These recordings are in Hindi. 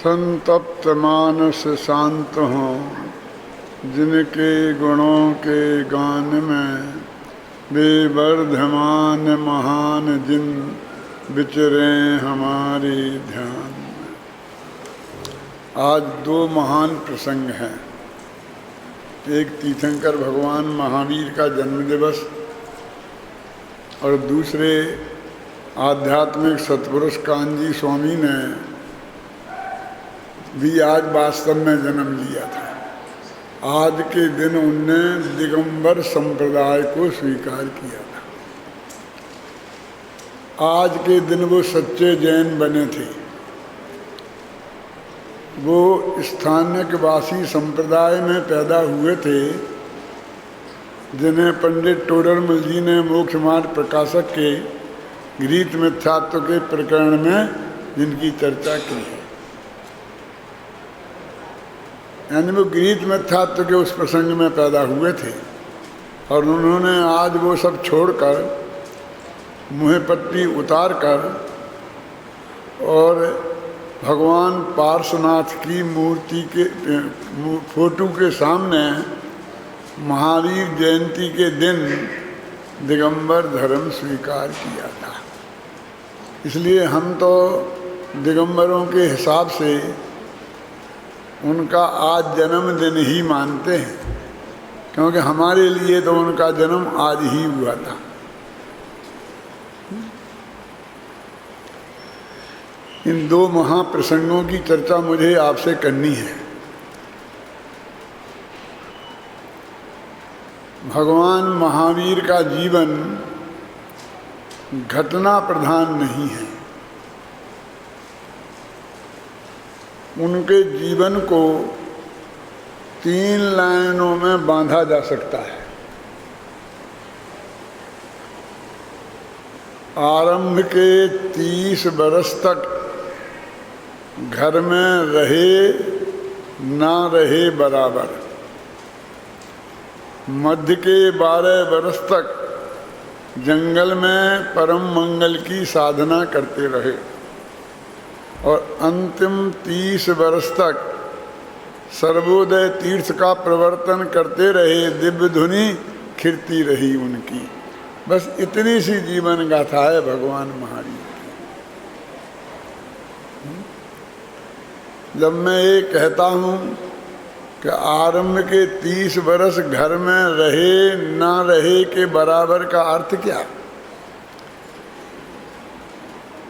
संतप्त मानस शांत हों, जिनके गुणों के गान में बेवर्धमान महान जिन विचरे हमारे ध्यान में। आज दो महान प्रसंग हैं। एक तीर्थंकर भगवान महावीर का जन्म दिवस और दूसरे आध्यात्मिक सत्पुरुष कांजी स्वामी ने भी आज वास्तव में जन्म लिया था। आज के दिन उनने दिगंबर संप्रदाय को स्वीकार किया था। आज के दिन वो सच्चे जैन बने थे। वो स्थानिकवासी संप्रदाय में पैदा हुए थे, जिन्हें पंडित टोडरमल जी ने मोक्ष मार्ग प्रकाशक के गीत मिथ्यात्व के प्रकरण में जिनकी चर्चा की है। यानी वो गीत मिथ्यात्व के उस प्रसंग में पैदा हुए थे और उन्होंने आज वो सब छोड़कर मुँह पट्टी उतार कर और भगवान पार्श्वनाथ की मूर्ति के फोटो के सामने महावीर जयंती के दिन दिगंबर धर्म स्वीकार किया था। इसलिए हम तो दिगंबरों के हिसाब से उनका आज जन्मदिन ही मानते हैं, क्योंकि हमारे लिए तो उनका जन्म आज ही हुआ था। इन दो महाप्रसंगों की चर्चा मुझे आपसे करनी है। भगवान महावीर का जीवन घटना प्रधान नहीं है। उनके जीवन को 3 लाइनों में बांधा जा सकता है। आरंभ के 30 बरस तक घर में रहे ना रहे बराबर, मध्य के 12 बरस तक जंगल में परम मंगल की साधना करते रहे और अंतिम 30 वर्ष तक सर्वोदय तीर्थ का प्रवर्तन करते रहे। दिव्य धुनी खिरती रही उनकी। बस इतनी सी जीवन गाथा है भगवान महावीर की। जब मैं ये कहता हूँ कि आरंभ के 30 वर्ष घर में रहे ना रहे के बराबर का अर्थ क्या?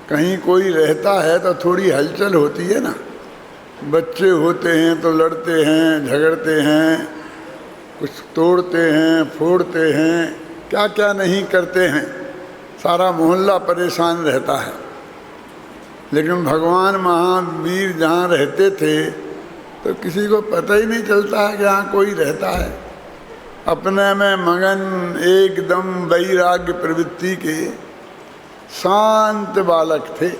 कहीं कोई रहता है तो थोड़ी हलचल होती है ना। बच्चे होते हैं तो लड़ते हैं, झगड़ते हैं, कुछ तोड़ते हैं, फोड़ते हैं, क्या क्या नहीं करते हैं। सारा मोहल्ला परेशान रहता है। लेकिन भगवान महावीर जहाँ रहते थे तो किसी को पता ही नहीं चलता है कि यहाँ कोई रहता है। अपने में मगन, एकदम वैराग्य प्रवृत्ति के शांत बालक थे।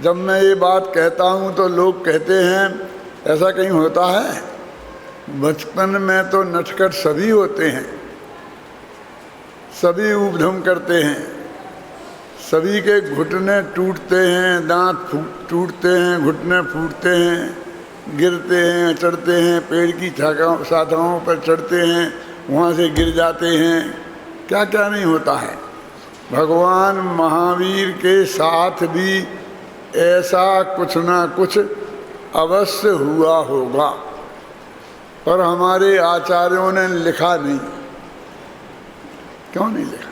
जब मैं ये बात कहता हूँ तो लोग कहते हैं ऐसा कहीं होता है? बचपन में तो नटखट सभी होते हैं, सभी ऊधम करते हैं, सभी के घुटने टूटते हैं, दांत टूटते हैं, घुटने फूटते हैं, गिरते हैं, चढ़ते हैं, पेड़ की शाखाओं पर चढ़ते हैं, वहाँ से गिर जाते हैं, क्या क्या नहीं होता है। भगवान महावीर के साथ भी ऐसा कुछ ना कुछ अवश्य हुआ होगा, पर हमारे आचार्यों ने लिखा नहीं। क्यों नहीं लिखा?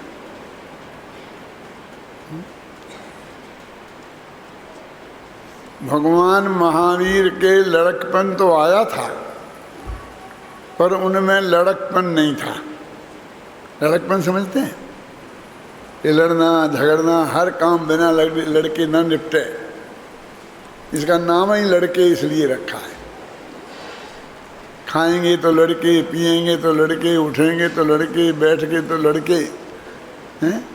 भगवान महावीर के लड़कपन तो आया था, पर उनमें लड़कपन नहीं था। लड़कपन समझते हैं? ये लड़ना झगड़ना, हर काम बिना लड़के न निपटे। इसका नाम ही लड़के इसलिए रखा है। खाएंगे तो लड़के, पिएंगे तो लड़के, उठेंगे तो लड़के, बैठ के तो लड़के हैं।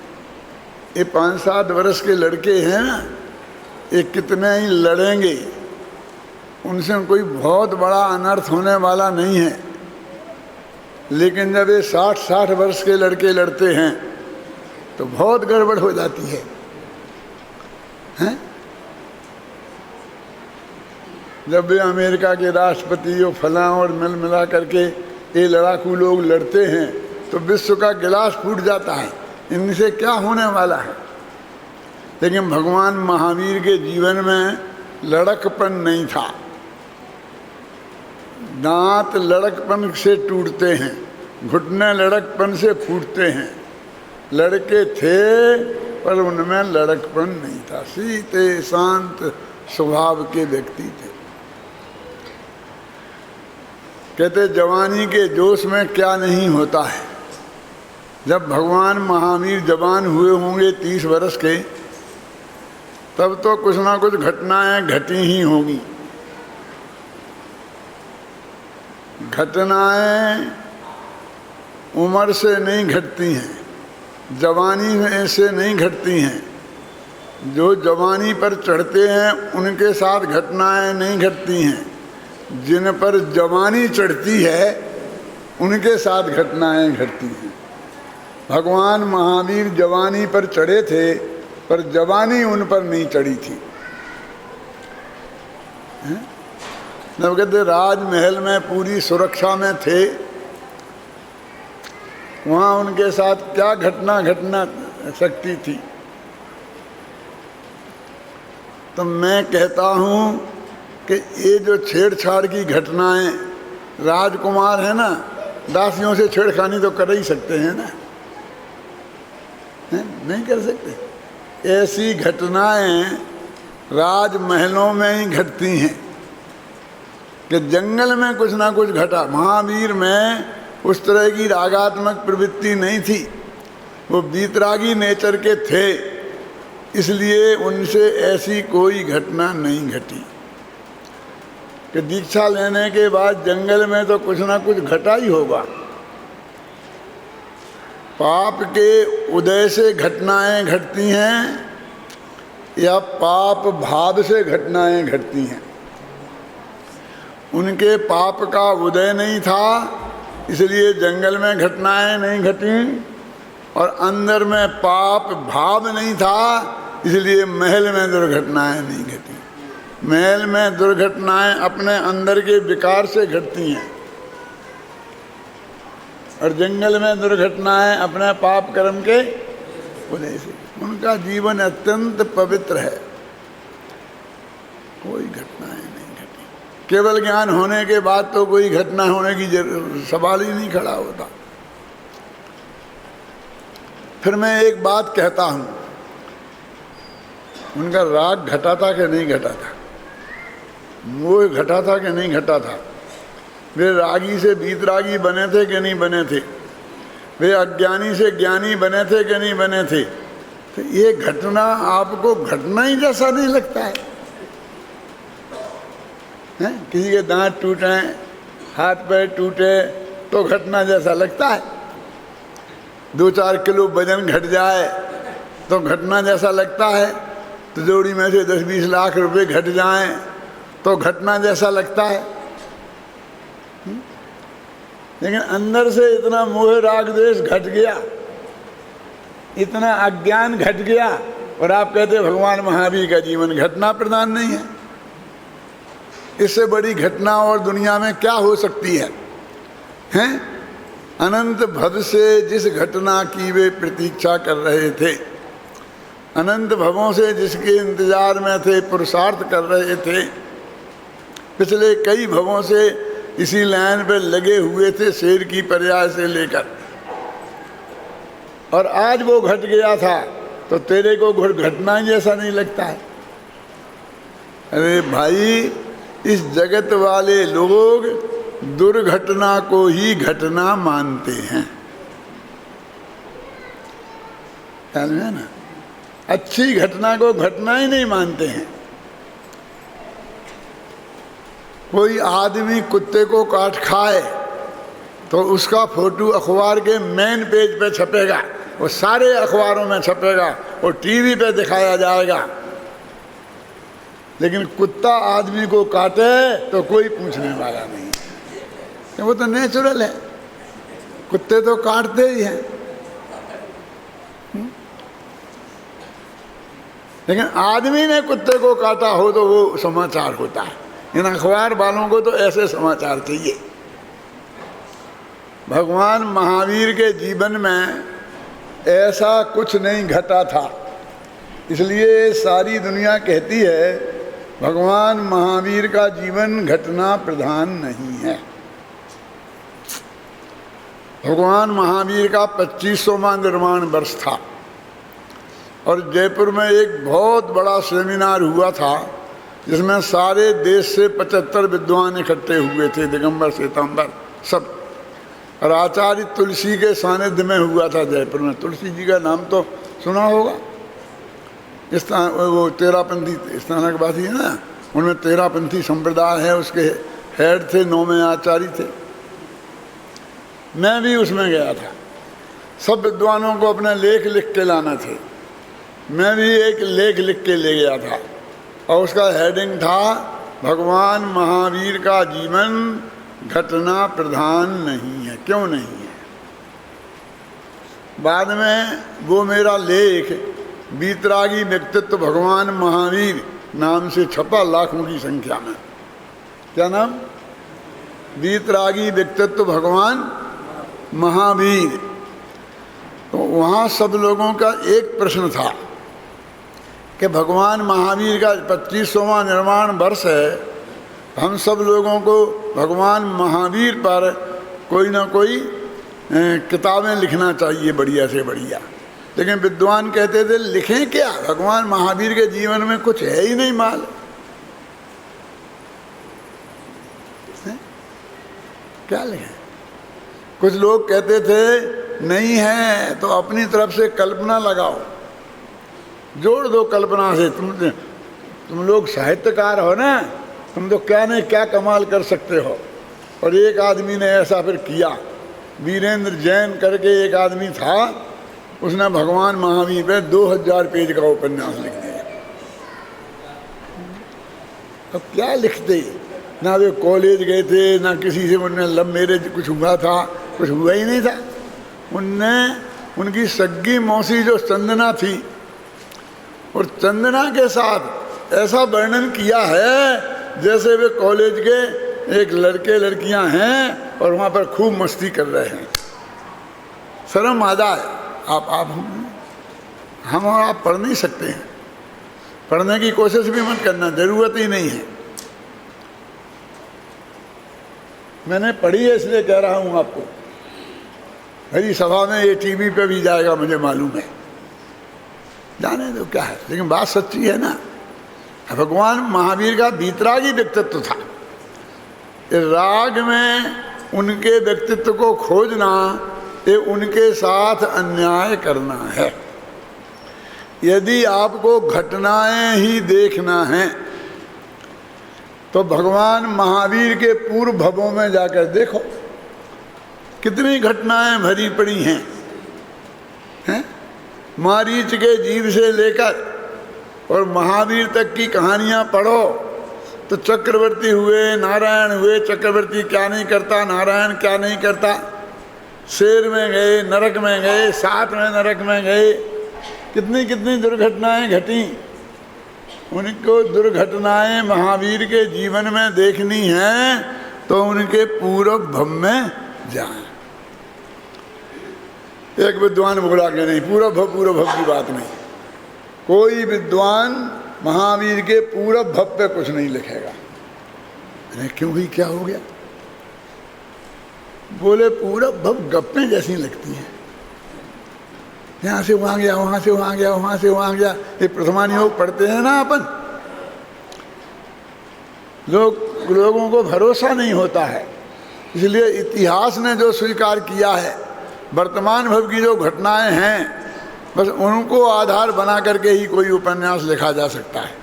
ये 5-7 वर्ष के लड़के हैं ना, ये कितने ही लड़ेंगे, उनसे कोई बहुत बड़ा अनर्थ होने वाला नहीं है। लेकिन जब ये 60-60 वर्ष के लड़के लड़ते हैं तो बहुत गड़बड़ हो जाती है। हैं? जब भी अमेरिका के राष्ट्रपति और फलां और मिला करके ये लड़ाकू लोग लड़ते हैं तो विश्व का गिलास फूट जाता है, इनसे क्या होने वाला है। लेकिन भगवान महावीर के जीवन में लड़कपन नहीं था। दांत लड़कपन से टूटते हैं, घुटने लड़कपन से फूटते हैं। लड़के थे पर उनमें लड़कपन नहीं था, सीधे शांत स्वभाव के व्यक्ति थे। कहते जवानी के जोश में क्या नहीं होता है। जब भगवान महावीर जवान हुए होंगे 30 वर्ष के, तब तो कुछ ना कुछ घटनाएं घटी ही होंगी। घटनाएं उम्र से नहीं घटती हैं, जवानी से नहीं घटती हैं। जो जवानी पर चढ़ते हैं उनके साथ घटनाएं नहीं घटती हैं, जिन पर जवानी चढ़ती है उनके साथ घटनाएं घटती हैं। भगवान महावीर जवानी पर चढ़े थे पर जवानी उन पर नहीं चढ़ी थी। जब कहते राजमहल में पूरी सुरक्षा में थे, वहाँ उनके साथ क्या घटना सकती थी। तो मैं कहता हूँ कि ये जो छेड़छाड़ की घटनाएं, राजकुमार है ना, दासियों से छेड़खानी तो कर ही सकते हैं ना, नहीं कर सकते। ऐसी घटनाएं राजमहलों में ही घटती हैं कि जंगल में कुछ ना कुछ घटा। महावीर में उस तरह की रागात्मक प्रवृत्ति नहीं थी, वो बीतरागी नेचर के थे, इसलिए उनसे ऐसी कोई घटना नहीं घटी। कि दीक्षा लेने के बाद जंगल में तो कुछ ना कुछ घटा ही होगा। पाप के उदय से घटनाएं घटती हैं या पाप भाव से घटनाएं घटती हैं। उनके पाप का उदय नहीं था इसलिए जंगल में घटनाएं नहीं घटी, और अंदर में पाप भाव नहीं था इसलिए महल में दुर्घटनाएं नहीं घटी। महल में दुर्घटनाएं अपने अंदर के विकार से घटती हैं और जंगल में दुर्घटनाएं अपने पाप कर्म के उदय से। उनका जीवन अत्यंत पवित्र है, कोई घटनाएं नहीं घटी। केवल ज्ञान होने के बाद तो कोई घटना होने की सवाल ही नहीं खड़ा होता। फिर मैं एक बात कहता हूं, उनका राग घटा था कि नहीं घटा था, मोह घटा था कि नहीं घटा था, वे रागी से बीतरागी बने थे कि नहीं बने थे, वे अज्ञानी से ज्ञानी बने थे कि नहीं बने थे। तो ये घटना आपको घटना ही जैसा नहीं लगता है? किसी के दांत टूटे, हाथ पैर टूटे तो घटना जैसा लगता है। 2-4 किलो वजन घट जाए तो घटना जैसा लगता है। तिजोरी में से 10-20 लाख रुपए घट जाएं तो घटना जैसा लगता है। लेकिन अंदर से इतना मोह राग द्वेष घट गया, इतना अज्ञान घट गया, और आप कहते भगवान महावीर का जीवन घटना प्रधान नहीं है। इससे बड़ी घटना और दुनिया में क्या हो सकती है? हैं? अनंत भव से जिस घटना की वे प्रतीक्षा कर रहे थे, अनंत भवों से जिसके इंतजार में थे, पुरुषार्थ कर रहे थे, पिछले कई भवों से इसी लाइन पे लगे हुए थे, शेर की पर्याय से लेकर, और आज वो घट गया था तो तेरे को घटना जैसा नहीं लगता है। अरे भाई, इस जगत वाले लोग दुर्घटना को ही घटना मानते हैं, है ना? अच्छी घटना को घटना ही नहीं मानते हैं। कोई आदमी कुत्ते को काट खाए तो उसका फोटो अखबार के मेन पेज पे छपेगा, वो सारे अखबारों में छपेगा, वो टीवी पे दिखाया जाएगा। लेकिन कुत्ता आदमी को काटे तो कोई पूछने वाला नहीं, वो तो नेचुरल है, कुत्ते तो काटते ही हैं। लेकिन आदमी ने कुत्ते को काटा हो तो वो समाचार होता है। इन अखबार वालों को तो ऐसे समाचार चाहिए। भगवान महावीर के जीवन में ऐसा कुछ नहीं घटा था, इसलिए सारी दुनिया कहती है भगवान महावीर का जीवन घटना प्रधान नहीं है। भगवान महावीर का 25वां निर्वाण वर्ष था और जयपुर में एक बहुत बड़ा सेमिनार हुआ था जिसमें सारे देश से 75 विद्वान इकट्ठे हुए थे, दिगंबर श्वेतांबर सब। और आचार्य तुलसी के सानिध्य में हुआ था जयपुर में। तुलसी जी का नाम तो सुना होगा। वो तेरापंथी स्थानकवासी है ना, उनमें तेरापंथी संप्रदाय है, उसके हेड थे, 9वें आचार्य थे। मैं भी उसमें गया था। सब विद्वानों को अपने लेख लिख के लाना थे। मैं भी एक लेख लिख के ले गया था और उसका हेडिंग था भगवान महावीर का जीवन घटना प्रधान नहीं है। क्यों नहीं है? बाद में वो मेरा लेख वीतरागी व्यक्तित्व भगवान महावीर नाम से छपा, लाखों की संख्या में। क्या नाम? वीतरागी व्यक्तित्व भगवान महावीर। तो वहाँ सब लोगों का एक प्रश्न था कि भगवान महावीर का 25वां निर्वाण वर्ष है, हम सब लोगों को भगवान महावीर पर कोई ना कोई किताबें लिखना चाहिए, बढ़िया से बढ़िया। लेकिन विद्वान कहते थे लिखें क्या, भगवान महावीर के जीवन में कुछ है ही नहीं माल है? क्या लिखें? कुछ लोग कहते थे नहीं है तो अपनी तरफ से कल्पना लगाओ, जोड़ दो कल्पना से। तुम लोग साहित्यकार हो ना, तुम तो क्या नहीं क्या कमाल कर सकते हो। और एक आदमी ने ऐसा फिर किया, वीरेंद्र जैन करके एक आदमी था, उसने भगवान महावीर पे 2000 पेज का उपन्यास लिख दिया। अब क्या लिखते, ना वे कॉलेज गए थे, ना किसी से उनने लव मैरिज कुछ हुआ था, कुछ हुआ ही नहीं था। उनकी सग्गी मौसी जो चंदना थी, और चंदना के साथ ऐसा वर्णन किया है जैसे वे कॉलेज के एक लड़के लड़कियां हैं और वहाँ पर खूब मस्ती कर रहे हैं। शर्म आ जाए। हम और आप पढ़ नहीं सकते हैं, पढ़ने की कोशिश भी मत करना, जरूरत ही नहीं है। मैंने पढ़ी है इसलिए कह रहा हूँ आपको। मेरी सभा में ये टीवी पे भी जाएगा, मुझे मालूम है, जाने दो क्या है, लेकिन बात सच्ची है ना। भगवान महावीर का वीतरागी व्यक्तित्व था। राग में उनके व्यक्तित्व को खोजना ये उनके साथ अन्याय करना है। यदि आपको घटनाएं ही देखना है तो भगवान महावीर के पूर्व भवों में जाकर देखो, कितनी घटनाएं भरी पड़ी हैं, हैं? मारीच के जीव से लेकर और महावीर तक की कहानियां पढ़ो तो चक्रवर्ती हुए, नारायण हुए, चक्रवर्ती क्या नहीं करता, नारायण क्या नहीं करता, शेर में गए, नरक में गए, 7वें नरक में गए, कितनी कितनी दुर्घटनाएं घटी। उनको दुर्घटनाएं महावीर के जीवन में देखनी है तो उनके पूर्व भव में जाएं। एक विद्वान बोला कि नहीं, पूर्व भव की बात नहीं। कोई विद्वान महावीर के पूर्व भव पे कुछ नहीं लिखेगा। अरे क्यों भी क्या हो गया? बोले पूर्व भव गप्पें जैसी लगती हैं, यहाँ से वहाँ गया, वहाँ से वहाँ गया, वहाँ से वहाँ गया। ये प्रथमान योग पढ़ते हैं ना अपन, लोगों को भरोसा नहीं होता है। इसलिए इतिहास ने जो स्वीकार किया है, वर्तमान भव की जो घटनाएं हैं, बस उनको आधार बना करके ही कोई उपन्यास लिखा जा सकता है।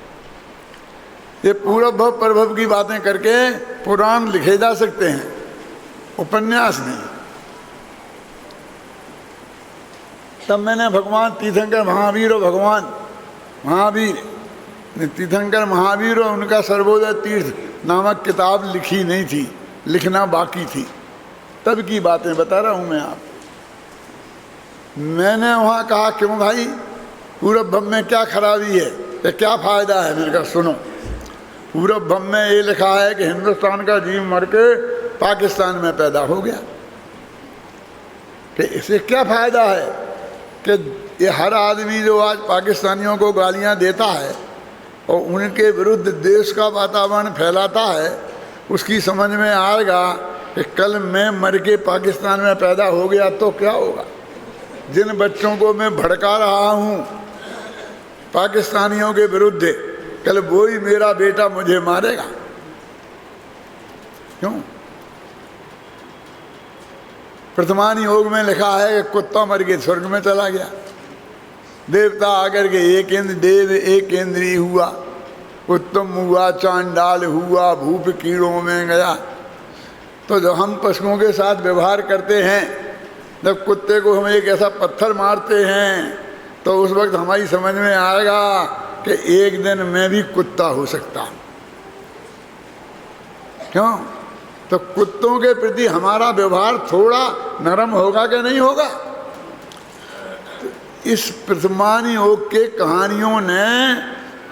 ये पूर्व भव परभव की बातें करके पुराण लिखे जा सकते हैं, उपन्यास नहीं। तब मैंने भगवान तीर्थंकर महावीर और भगवान महावीर तीर्थंकर महावीर और उनका सर्वोदय तीर्थ नामक किताब लिखी नहीं थी, लिखना बाकी थी। तब की बातें बता रहा हूँ मैं आप। मैंने वहाँ कहा क्यों भाई, पूर्व भव में क्या खराबी है, क्या फ़ायदा है? मैंने कहा सुनो, पूरब भम में ये लिखा है कि हिंदुस्तान का जीव मर के पाकिस्तान में पैदा हो गया। कि इससे क्या फायदा है कि ये हर आदमी जो आज पाकिस्तानियों को गालियां देता है और उनके विरुद्ध देश का वातावरण फैलाता है, उसकी समझ में आएगा कि कल मैं मर के पाकिस्तान में पैदा हो गया तो क्या होगा। जिन बच्चों को मैं भड़का रहा हूँ पाकिस्तानियों के विरुद्ध, कल वो ही मेरा बेटा मुझे मारेगा। क्यों? प्रथमान योग में लिखा है कि कुत्ता मर के स्वर्ग में चला गया, देवता आकर के एक इंद्र देव एक इंद्री हुआ, उत्तम हुआ चांडाल हुआ, भूप कीड़ों में गया। तो जब हम पशुओं के साथ व्यवहार करते हैं, जब कुत्ते को हम एक ऐसा पत्थर मारते हैं, तो उस वक्त हमारी समझ में आएगा कि एक दिन मैं भी कुत्ता हो सकता हूँ। क्यों? तो कुत्तों के प्रति हमारा व्यवहार थोड़ा नरम होगा कि नहीं होगा? इस प्रथमान योग के कहानियों ने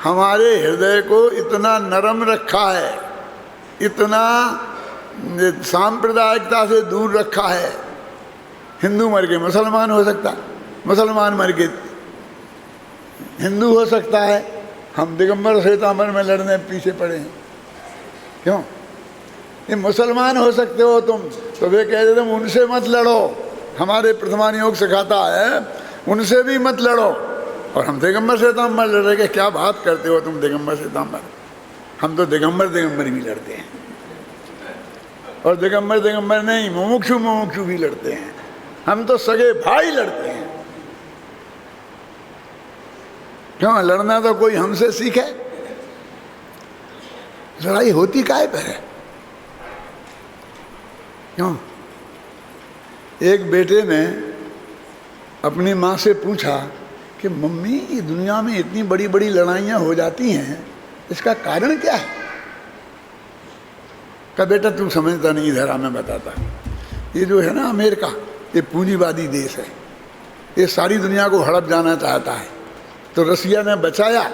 हमारे हृदय को इतना नरम रखा है, इतना सांप्रदायिकता से दूर रखा है। हिंदू मर के मुसलमान हो सकता, मुसलमान मर के हिंदू हो सकता है। हम दिगंबर श्वेतांबर में लड़ने पीछे पड़े हैं। क्यों? ये मुसलमान हो सकते हो तुम, तो वे कह रहे तुम उनसे मत लड़ो। हमारे प्रथमान योग सिखाता है उनसे भी मत लड़ो, और हम दिगंबर श्वेतांबर लड़ रहे। क्या बात करते हो तुम दिगंबर श्वेतांबर? हम तो दिगंबर भी लड़ते हैं, और दिगंबर नहीं, मुमुक्षु भी लड़ते हैं। हम तो सगे भाई लड़ते हैं। क्यों? लड़ना तो कोई हमसे सीखे। लड़ाई होती काहे पर है? क्यों? एक बेटे ने अपनी माँ से पूछा कि मम्मी, ये दुनिया में इतनी बड़ी बड़ी लड़ाइयाँ हो जाती हैं, इसका कारण क्या है? कहा बेटा तू समझता नहीं, इधर आ मैं बताता। ये जो है ना अमेरिका, ये पूंजीवादी देश है, ये सारी दुनिया को हड़प जाना चाहता है। तो रसिया ने बचाया।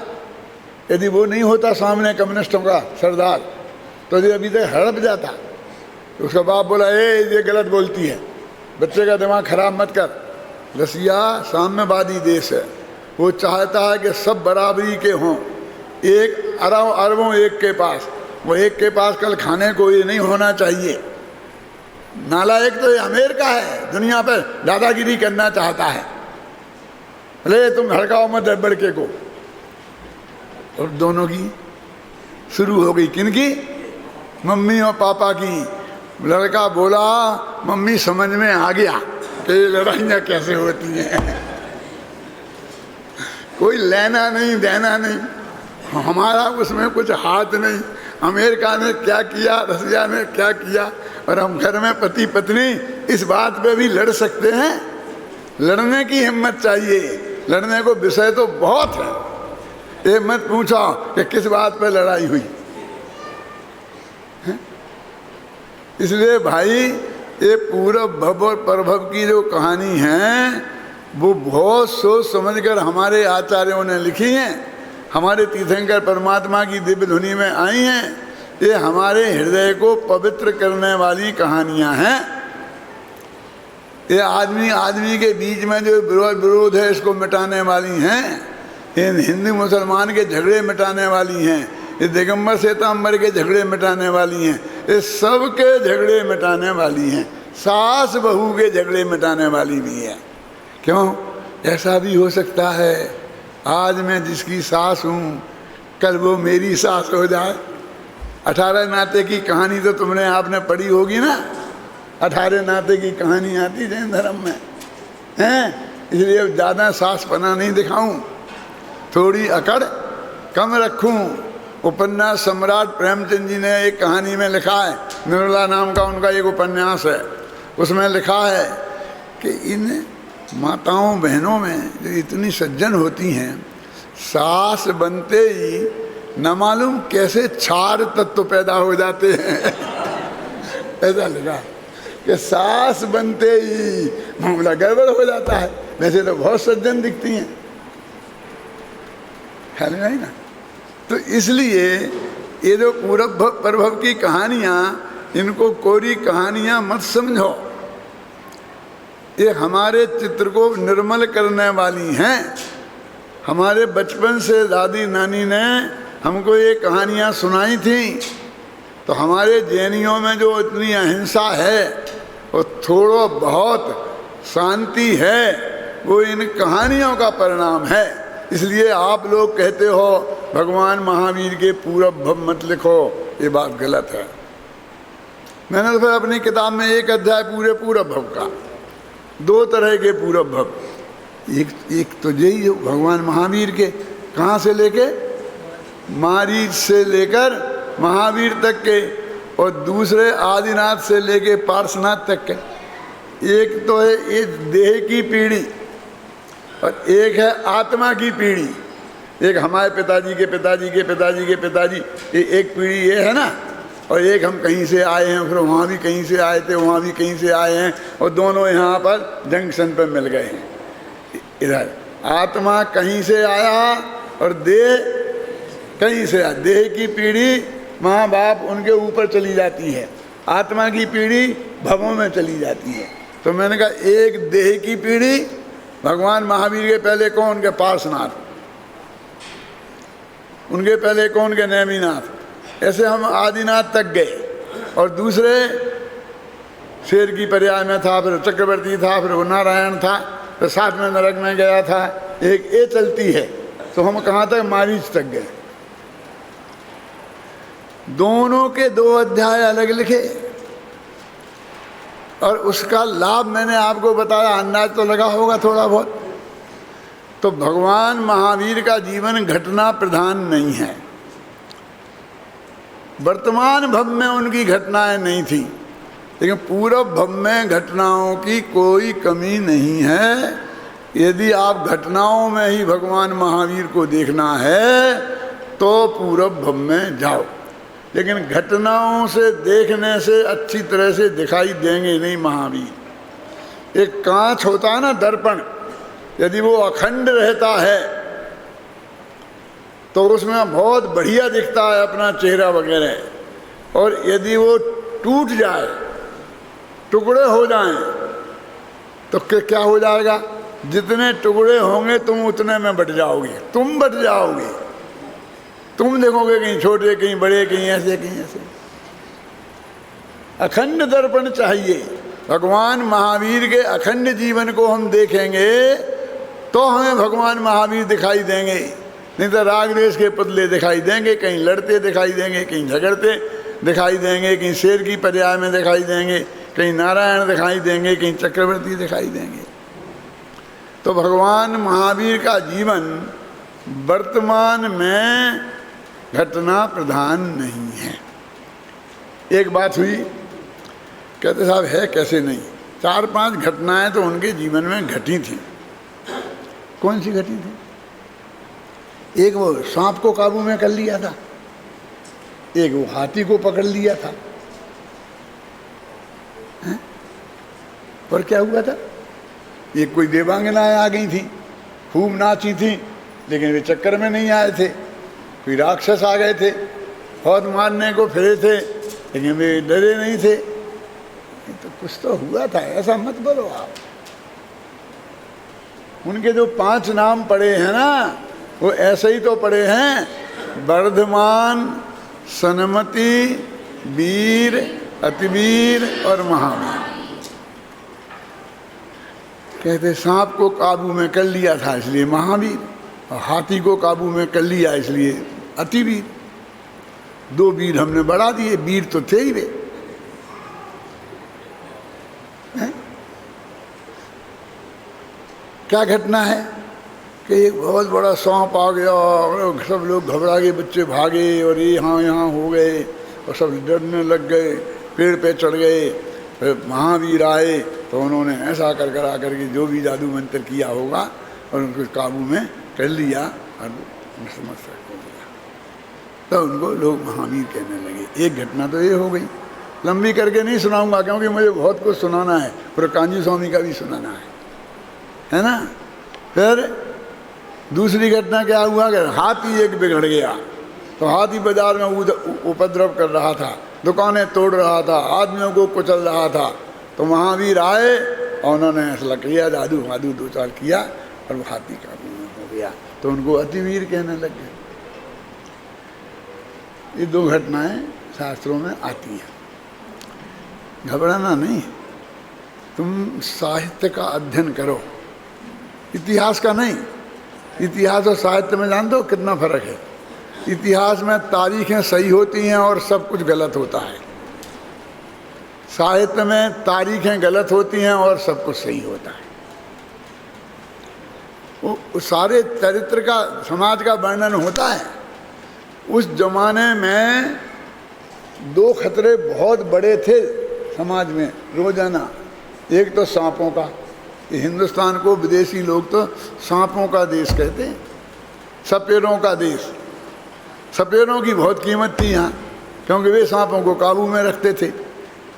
यदि वो नहीं होता सामने कम्युनिस्टों का सरदार, तो ये अभी तक हड़प जाता। तो उसका बाप बोला ये गलत बोलती है, बच्चे का दिमाग खराब मत कर। रसिया साम्यवादी देश है, वो चाहता है कि सब बराबरी के हों, एक अरबों एक के पास, वो एक के पास कल खाने को ये नहीं होना चाहिए। नालायक तो ये अमेरिका है, दुनिया पर दादागिरी करना चाहता है। अरे तुम हड़काओ मत लड़के को। और दोनों की शुरू हो गई, किनकी? मम्मी और पापा की। लड़का बोला मम्मी समझ में आ गया कि लड़ाइयाँ कैसे होती हैं। कोई लेना नहीं देना नहीं, हमारा उसमें कुछ हाथ नहीं। अमेरिका ने क्या किया, रसिया ने क्या किया, और हम घर में पति पत्नी इस बात पे भी लड़ सकते हैं। लड़ने की हिम्मत चाहिए। लड़ने को विषय तो बहुत है। ये मत पूछो कि किस बात पे लड़ाई हुई है? इसलिए भाई ये पूरब भव और परभव की जो कहानी है वो बहुत सोच समझकर हमारे आचार्यों ने लिखी हैं, हमारे तीर्थंकर परमात्मा की दिव्य धुनी में आई हैं। ये हमारे हृदय को पवित्र करने वाली कहानियाँ हैं। ये आदमी के बीच में जो विरोध है इसको मिटाने वाली हैं। ये हिंदू मुसलमान के झगड़े मिटाने वाली हैं। ये दिगंबर श्वेतांबर के झगड़े मिटाने वाली हैं। ये सब के झगड़े मिटाने वाली हैं। सास बहू के झगड़े मिटाने वाली भी है। क्यों? ऐसा भी हो सकता है आज मैं जिसकी सास हूँ कल वो मेरी सास हो जाए। 18 नाते की कहानी तो तुमने आपने पढ़ी होगी ना। 18 नाते की कहानी आती जैन धर्म में हैं। इसलिए ज़्यादा सासपना नहीं दिखाऊं, थोड़ी अकड़ कम रखूं। उपन्यास सम्राट प्रेमचंद जी ने एक कहानी में लिखा है, निर्मला नाम का उनका एक उपन्यास है, उसमें लिखा है कि इन माताओं बहनों में जो इतनी सज्जन होती हैं, सास बनते ही न मालूम कैसे 4 तत्व पैदा हो जाते हैं। ऐसा लिखा कि सास बनते ही मामला गड़बड़ हो जाता है। वैसे तो बहुत सज्जन दिखती हैं, है नहीं ना। तो इसलिए ये जो पूरब प्रभव की कहानियाँ, इनको कोरी कहानियाँ मत समझो। ये हमारे चित्र को निर्मल करने वाली हैं। हमारे बचपन से दादी नानी ने हमको ये कहानियाँ सुनाई थी, तो हमारे जैनियों में जो इतनी अहिंसा है और थोड़ा बहुत शांति है, वो इन कहानियों का परिणाम है। इसलिए आप लोग कहते हो भगवान महावीर के पूरब भव मत लिखो, ये बात गलत है। मैंने तो फिर अपनी किताब में एक अध्याय पूरे पूरब भव का, 2 तरह के पूरब भव, एक तो यही भगवान महावीर के, कहाँ से लेके, मारीच से लेकर महावीर तक के, और दूसरे आदिनाथ से लेके पार्श्वनाथ तक के। एक तो है ये देह की पीढ़ी और एक है आत्मा की पीढ़ी। एक हमारे पिताजी के पिताजी के पिताजी के पिताजी, ये एक पीढ़ी ये है ना, और एक हम कहीं से आए हैं, फिर वहाँ भी कहीं से आए थे, वहाँ भी कहीं से आए हैं, और दोनों यहाँ पर जंक्शन पर मिल गए हैं। इधर आत्मा कहीं से आया और देह कहीं से आया। देह की पीढ़ी माँ बाप उनके ऊपर चली जाती है, आत्मा की पीढ़ी भवों में चली जाती है। तो मैंने कहा एक देह की पीढ़ी, भगवान महावीर के पहले कौन के पार्श्वनाथ, उनके पहले कौन के नेमिनाथ, ऐसे हम आदिनाथ तक गए। और दूसरे शेर की पर्याय में था, फिर चक्रवर्ती था, फिर वो नारायण था, फिर साथ में नरक में गया था। एक ये चलती है, तो हम कहाँ तक, मारीच तक गए। दोनों के 2 अध्याय अलग लिखे, और उसका लाभ मैंने आपको बताया, अंदाज तो लगा होगा थोड़ा बहुत। तो भगवान महावीर का जीवन घटना प्रधान नहीं है। वर्तमान भव में उनकी घटनाएं नहीं थी, लेकिन पूरब भव में घटनाओं की कोई कमी नहीं है। यदि आप घटनाओं में ही भगवान महावीर को देखना है तो पूरब भव में जाओ, लेकिन घटनाओं से देखने से अच्छी तरह से दिखाई देंगे नहीं महावीर। एक कांच होता है ना, दर्पण, यदि वो अखंड रहता है तो उसमें बहुत बढ़िया दिखता है अपना चेहरा वगैरह, और यदि वो टूट जाए, टुकड़े हो जाएं, तो क्या हो जाएगा, जितने टुकड़े होंगे तुम उतने में बट जाओगे, तुम बट जाओगे। तुम देखोगे कहीं छोटे, कहीं बड़े, कहीं ऐसे, कहीं ऐसे। अखंड दर्पण चाहिए। भगवान महावीर के अखंड जीवन को हम देखेंगे तो हमें भगवान महावीर दिखाई देंगे, नहीं तो राग द्वेष के पुतले दिखाई देंगे, कहीं लड़ते दिखाई देंगे, कहीं झगड़ते दिखाई देंगे, कहीं शेर की पर्याय में दिखाई देंगे, कहीं नारायण दिखाई देंगे, कहीं चक्रवर्ती दिखाई देंगे। तो भगवान महावीर का जीवन वर्तमान में घटना प्रधान नहीं है। एक बात हुई, कहते साहब है कैसे नहीं, 4-5 घटनाएं तो उनके जीवन में घटी थी। कौन सी घटी थी? एक वो सांप को काबू में कर लिया था, एक वो हाथी को पकड़ लिया था। पर क्या हुआ था, एक कोई देवांगनाएं आ गई थी, खूब नाची थी, लेकिन वे चक्कर में नहीं आए थे। कोई राक्षस आ गए थे, बहुत मारने को फिरे थे, लेकिन वे डरे नहीं थे। तो कुछ तो हुआ था, ऐसा मत बोलो आप। उनके जो 5 नाम पड़े हैं ना, वो ऐसे ही तो पड़े हैं, वर्धमान, सनमति, वीर, अतिवीर और महावीर। कहते सांप को काबू में कर लिया था इसलिए महावीर, और हाथी को काबू में कर लिया इसलिए अतिवीर। 2 वीर हमने बढ़ा दिए, वीर तो थे ही वे। क्या घटना है कि एक बहुत बड़ा सांप आ गया और सब लोग घबरा गए, बच्चे भागे और ये यहाँ हो गए और सब डरने लग गए, पेड़ पे चढ़ गए। फिर महावीर आए तो उन्होंने ऐसा कर कर आकर के जो भी जादू मंत्र किया होगा और उनको काबू में कर लिया और समस्या कर दिया। तो उनको लोग महावीर कहने लगे। एक घटना तो ये हो गई, लंबी करके नहीं सुनाऊंगा क्योंकि मुझे बहुत कुछ सुनाना है, पूरे कांजी स्वामी का भी सुनाना है ना। फिर दूसरी घटना क्या हुआ कि हाथी एक बिगड़ गया, तो हाथी बाजार में उपद्रव कर रहा था, दुकानें तोड़ रहा था, आदमियों को कुचल रहा था। तो महावीर आए और उन्होंने फैसला किया, जादू वादू दो चार किया और वो हाथी काबू में हो गया। तो उनको अतिवीर कहने लग गए। ये दो घटनाएं शास्त्रों में आती हैं। घबराना नहीं, तुम साहित्य का अध्ययन करो, इतिहास का नहीं। इतिहास और साहित्य में जानते हो कितना फर्क है? इतिहास में तारीखें सही होती हैं और सब कुछ गलत होता है। साहित्य में तारीखें गलत होती हैं और सब कुछ सही होता है। वो सारे चरित्र का, समाज का वर्णन होता है। उस जमाने में दो खतरे बहुत बड़े थे समाज में रोजाना। एक तो सांपों का, ये हिंदुस्तान को विदेशी लोग तो सांपों का देश कहते हैं, सपेरों का देश। सपेरों की बहुत कीमत थी यहाँ, क्योंकि वे सांपों को काबू में रखते थे।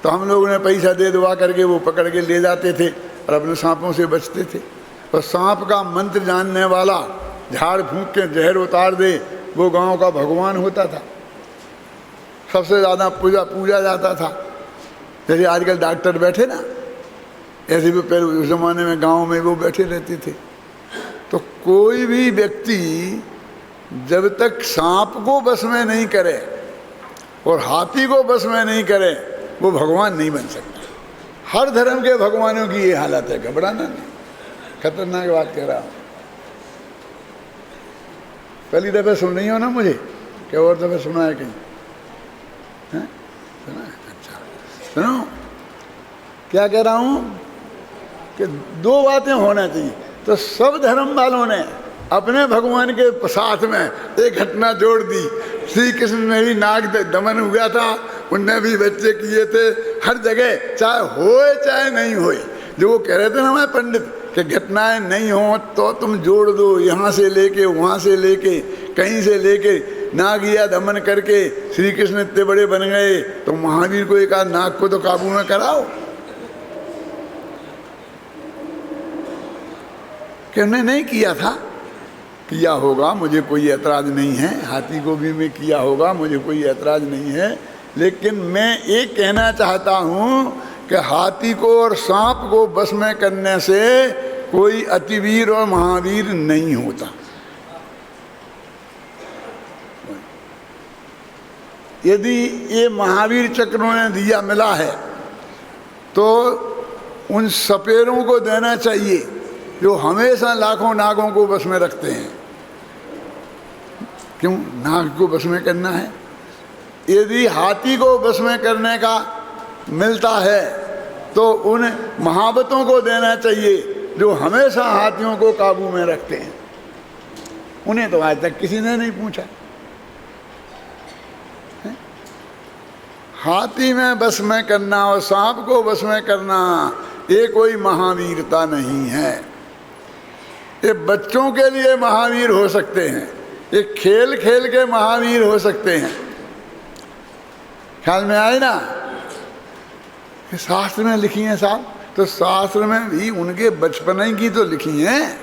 तो हम लोगों ने पैसा दे दुआ करके वो पकड़ के ले जाते थे और अपने सांपों से बचते थे। और सांप का मंत्र जानने वाला, झाड़ फूंक के जहर उतार दे, वो गांव का भगवान होता था। सबसे ज़्यादा पूजा जाता था। जैसे आजकल डॉक्टर बैठे ना, ऐसे भी पहले उस ज़माने में गांव में वो बैठे रहते थे। तो कोई भी व्यक्ति जब तक सांप को बस में नहीं करे और हाथी को बस में नहीं करे, वो भगवान नहीं बन सकता। हर धर्म के भगवानों की ये हालत है। घबराना नहीं, खतरनाक बात कह रहा हूँ। पहली दफ़े सुन रही हो ना मुझे, क्या और दफ़े सुना है कहीं? हैं? सुना है? अच्छा सुनो, क्या कह रहा हूँ कि दो बातें होना चाहिए। तो सब धर्म वालों ने अपने भगवान के साथ में एक घटना जोड़ दी। श्री कृष्ण में भी नाग दमन हुआ था, उनने भी बच्चे किए थे। हर जगह चाहे होए चाहे नहीं होए, जो वो कह रहे थे ना मैं पंडित कि घटनाएं नहीं हो तो तुम जोड़ दो, यहाँ से लेके वहाँ से लेके कहीं से लेके नागिया दमन करके श्री कृष्ण इतने बड़े बन गए, तो महावीर को एक आध नाग को तो काबू में कराओ। कि उन्होंने नहीं किया था, किया होगा, मुझे कोई ऐतराज़ नहीं है। हाथी को भी मैं किया होगा, मुझे कोई ऐतराज़ नहीं है। लेकिन मैं एक कहना चाहता हूँ कि हाथी को और सांप को बस में करने से कोई अतिवीर और महावीर नहीं होता। यदि ये महावीर चक्र उन्हें दिया मिला है तो उन सपेरों को देना चाहिए जो हमेशा लाखों नागों को बस में रखते हैं। क्यों नाग को बस में करना है? यदि हाथी को बस में करने का मिलता है तो उन महावतों को देना चाहिए जो हमेशा हाथियों को काबू में रखते हैं। उन्हें तो आज तक किसी ने नहीं पूछा। हाथी में बस में करना और सांप को बस में करना ये कोई महावीरता नहीं है। ये बच्चों के लिए महावीर हो सकते हैं, ये खेल खेल के महावीर हो सकते हैं। ख्याल में आए ना? शास्त्र में लिखी हैं साहब, तो शास्त्र में भी उनके बचपन की तो लिखी हैं।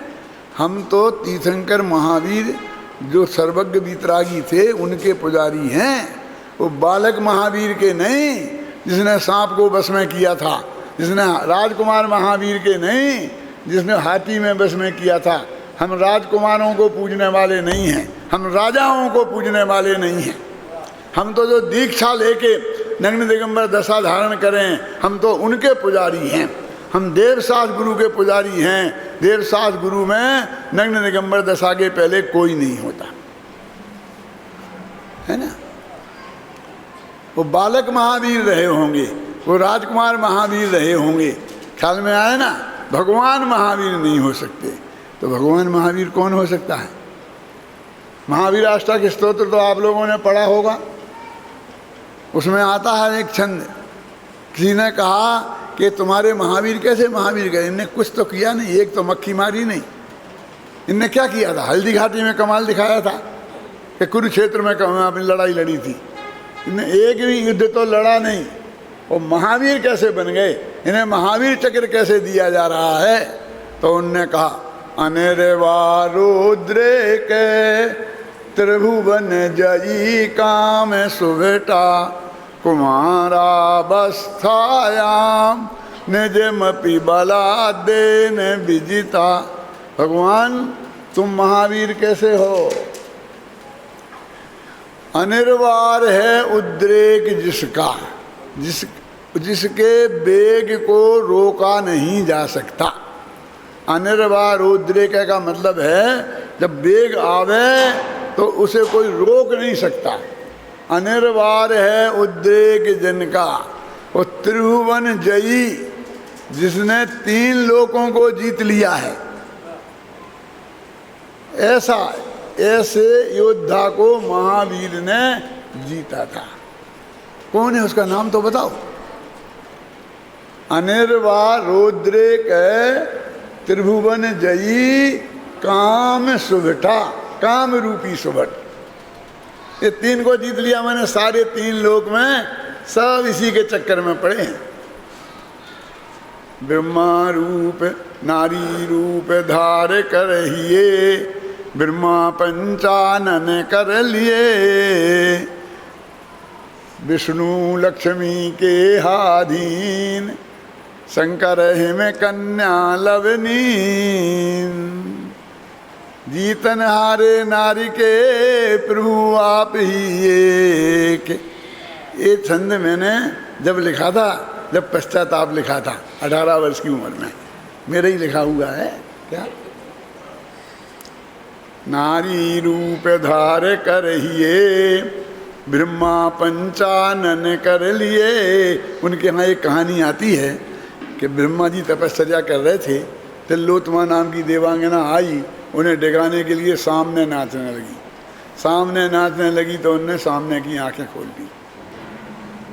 हम तो तीर्थंकर महावीर जो सर्वज्ञ वीतरागी थे उनके पुजारी हैं। वो बालक महावीर के नहीं, जिसने सांप को बस में किया था, जिसने राजकुमार महावीर के नहीं, जिसने हाथी में बस में किया था। हम राजकुमारों को पूजने वाले नहीं हैं, हम राजाओं को पूजने वाले नहीं हैं। हम तो जो दीक्षा लेके नग्न दिगंबर दशा धारण करें, हम तो उनके पुजारी हैं। हम देवसास गुरु के पुजारी हैं। देवसास गुरु में नग्न दिगंबर दशा के पहले कोई नहीं होता है ना। वो बालक महावीर रहे होंगे, वो राजकुमार महावीर रहे होंगे। ख्याल में आया ना? भगवान महावीर नहीं हो सकते। तो भगवान महावीर कौन हो सकता है? महावीर अष्टक स्तोत्र तो आप लोगों ने पढ़ा होगा। उसमें आता है एक छंद, किसी ने कहा कि तुम्हारे महावीर कैसे महावीर गए? इनने कुछ तो किया नहीं, एक तो मक्खी मारी नहीं। इनने क्या किया था? हल्दी घाटी में कमाल दिखाया था कि कुरुक्षेत्र में अपनी लड़ाई लड़ी थी। इन्हें एक भी युद्ध तो लड़ा नहीं। और महावीर कैसे बन गए? इन्हें महावीर चक्र कैसे दिया जा रहा है? तो उनने कहा अनिर्वा रुद्रे के त्रिभुवन जयी काम सुभटा कुमारावस्थायाम निजमपि बलादेन विजिता। भगवान तुम महावीर कैसे हो? अनिर्वार है उद्रेक जिसका, जिसके वेग को रोका नहीं जा सकता। अनिर्वार उद्रेक का मतलब है जब वेग आवे तो उसे कोई रोक नहीं सकता। अनिर्वार है उद्रेक जिनका, वो त्रिभुवन जयी, जिसने 3 लोकों को जीत लिया है। ऐसे योद्धा को महावीर ने जीता था। कौन है उसका नाम तो बताओ। अनिर्वार रुद्रेक त्रिभुवन जयी काम सुभटा, काम रूपी सुभट। ये 3 को जीत लिया मैंने, सारे 3 लोक में सब इसी के चक्कर में पड़े हैं। ब्रह्मा रूप नारी रूप धार करहिए, ब्रह्मा पंचानन कर लिए, विष्णु लक्ष्मी के हाधीन, शंकर हिम कन्या लवनीन। जीतन हारे नारी के प्रभु आप ही एक। ये छंद मैंने जब लिखा था, जब पश्चाताप लिखा था 18 वर्ष की उम्र में, मेरा ही लिखा हुआ है। क्या नारी रूप धार करहिए, ब्रह्मा पंचानन कर लिए। उनके यहाँ एक कहानी आती है कि ब्रह्मा जी तपस्या कर रहे थे, तिलोत्तमा नाम की देवांगना आई, उन्हें डिगाने के लिए सामने नाचने लगी। सामने नाचने लगी तो उनने सामने की आंखें खोल दी,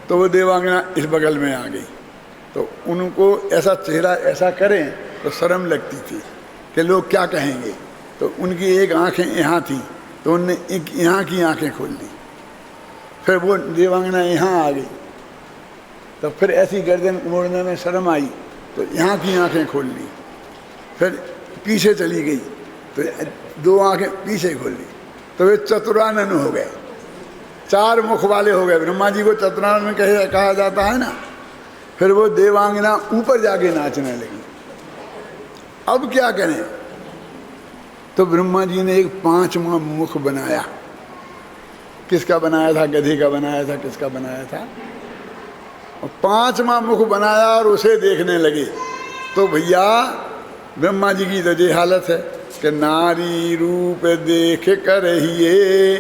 तो वो देवांगना इस बगल में आ गई। तो उनको ऐसा चेहरा ऐसा करें तो शर्म लगती थी कि लोग क्या कहेंगे, तो उनकी एक आंखें यहाँ थी, तो उनने एक यहाँ की आंखें खोल दी। फिर वो देवांगना यहाँ आ गई, तो फिर ऐसी गर्दन मोड़ने में शर्म आई, तो यहाँ की आंखें खोल ली। फिर पीछे चली गई, तो 2 आंखें पीछे खोल ली, तो वे चतुरानन हो गए, 4 मुख वाले हो गए। ब्रह्मा जी को चतुरानन कहा जाता है ना। फिर वो देवांगना ऊपर जाके नाचने लगी। अब क्या करें, तो ब्रह्मा जी ने एक 5वां मुख बनाया। किसका बनाया था? गधे का बनाया था, किसका बनाया था? और 5वां मुख बनाया और उसे देखने लगे। तो भैया ब्रह्मा जी की तो ये हालत है कि नारी रूप देख कर हिए,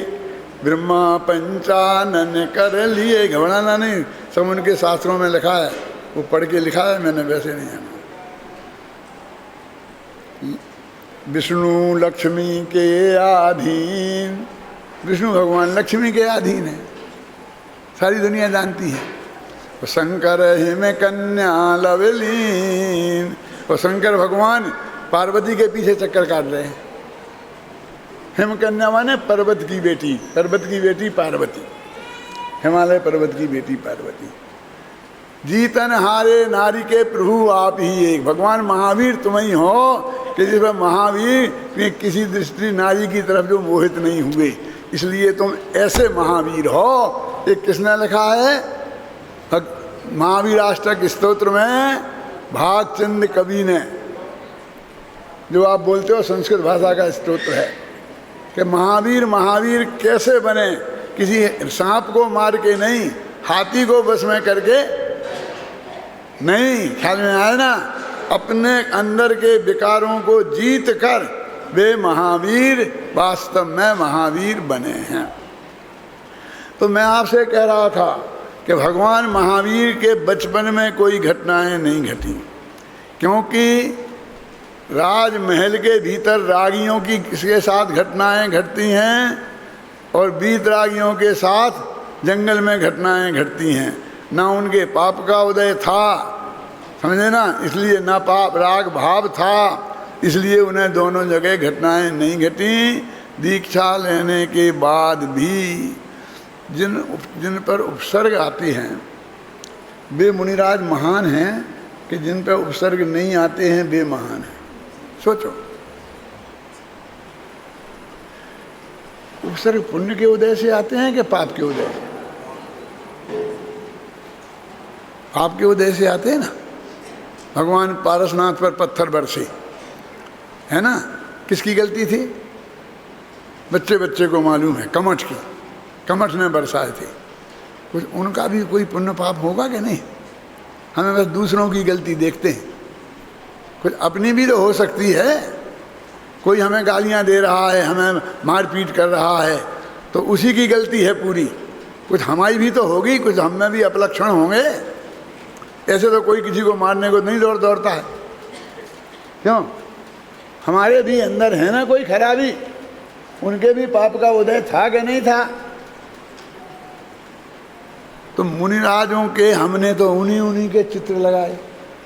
ब्रह्मा पंचानन कर लिए। घबराना नहीं, सब उनके शास्त्रों में लिखा है, वो पढ़ के लिखा है, मैंने वैसे नहीं है। विष्णु लक्ष्मी के अधीन, विष्णु भगवान लक्ष्मी के अधीन है, सारी दुनिया जानती है। और शंकर हिम कन्या लवलीन, और शंकर भगवान पार्वती के पीछे चक्कर काट रहे हैं। हिम कन्या माने पर्वत की बेटी, पर्वत की बेटी पार्वती, हिमालय पर्वत की बेटी पार्वती। जीतन हारे नारी के प्रभु आप ही एक। भगवान महावीर तुम ही हो कि जिसमें महावीर किसी दृष्टि नारी की तरफ जो मोहित नहीं हुए, इसलिए तुम ऐसे महावीर हो। ये किसने लिखा है? महावीर अष्टक स्तोत्र में भागचंद कवि ने, जो आप बोलते हो संस्कृत भाषा का स्तोत्र है, कि महावीर महावीर कैसे बने? किसी सांप को मार के नहीं, हाथी को बस में करके नहीं। ख्याल में आए ना? अपने अंदर के विकारों को जीत कर वे महावीर वास्तव में महावीर बने हैं। तो मैं आपसे कह रहा था कि भगवान महावीर के बचपन में कोई घटनाएं नहीं घटी, क्योंकि राजमहल के भीतर रागियों की के साथ घटनाएं घटती हैं और वीतरागियों के साथ जंगल में घटनाएं घटती हैं। ना उनके पाप का उदय था, समझे ना, इसलिए ना पाप राग भाव था, इसलिए उन्हें दोनों जगह घटनाएं नहीं घटी। दीक्षा लेने के बाद भी जिन पर उपसर्ग आते हैं वे मुनिराज महान हैं, कि जिन पर उपसर्ग नहीं आते हैं वे महान हैं। सोचो, उपसर्ग पुण्य के उदय से आते हैं कि पाप के उदय से? पाप के उदय से आते हैं ना। भगवान पारसनाथ पर पत्थर बरसे, है ना, किसकी गलती थी? बच्चे बच्चे को मालूम है, कमठ की, कमठ ने बरसाए थे। कुछ उनका भी कोई पुण्य पाप होगा कि नहीं? हमें बस दूसरों की गलती देखते हैं, कुछ अपनी भी तो हो सकती है। कोई हमें गालियां दे रहा है, हमें मारपीट कर रहा है, तो उसी की गलती है पूरी। कुछ हमारी भी तो होगी, कुछ हम में भी अपलक्षण होंगे। ऐसे तो कोई किसी को मारने को नहीं दौड़ता है, क्यों? हमारे भी अंदर है ना कोई खराबी। उनके भी पाप का उदय था कि नहीं था? तो मुनिराजों के हमने तो उन्हीं के चित्र लगाए।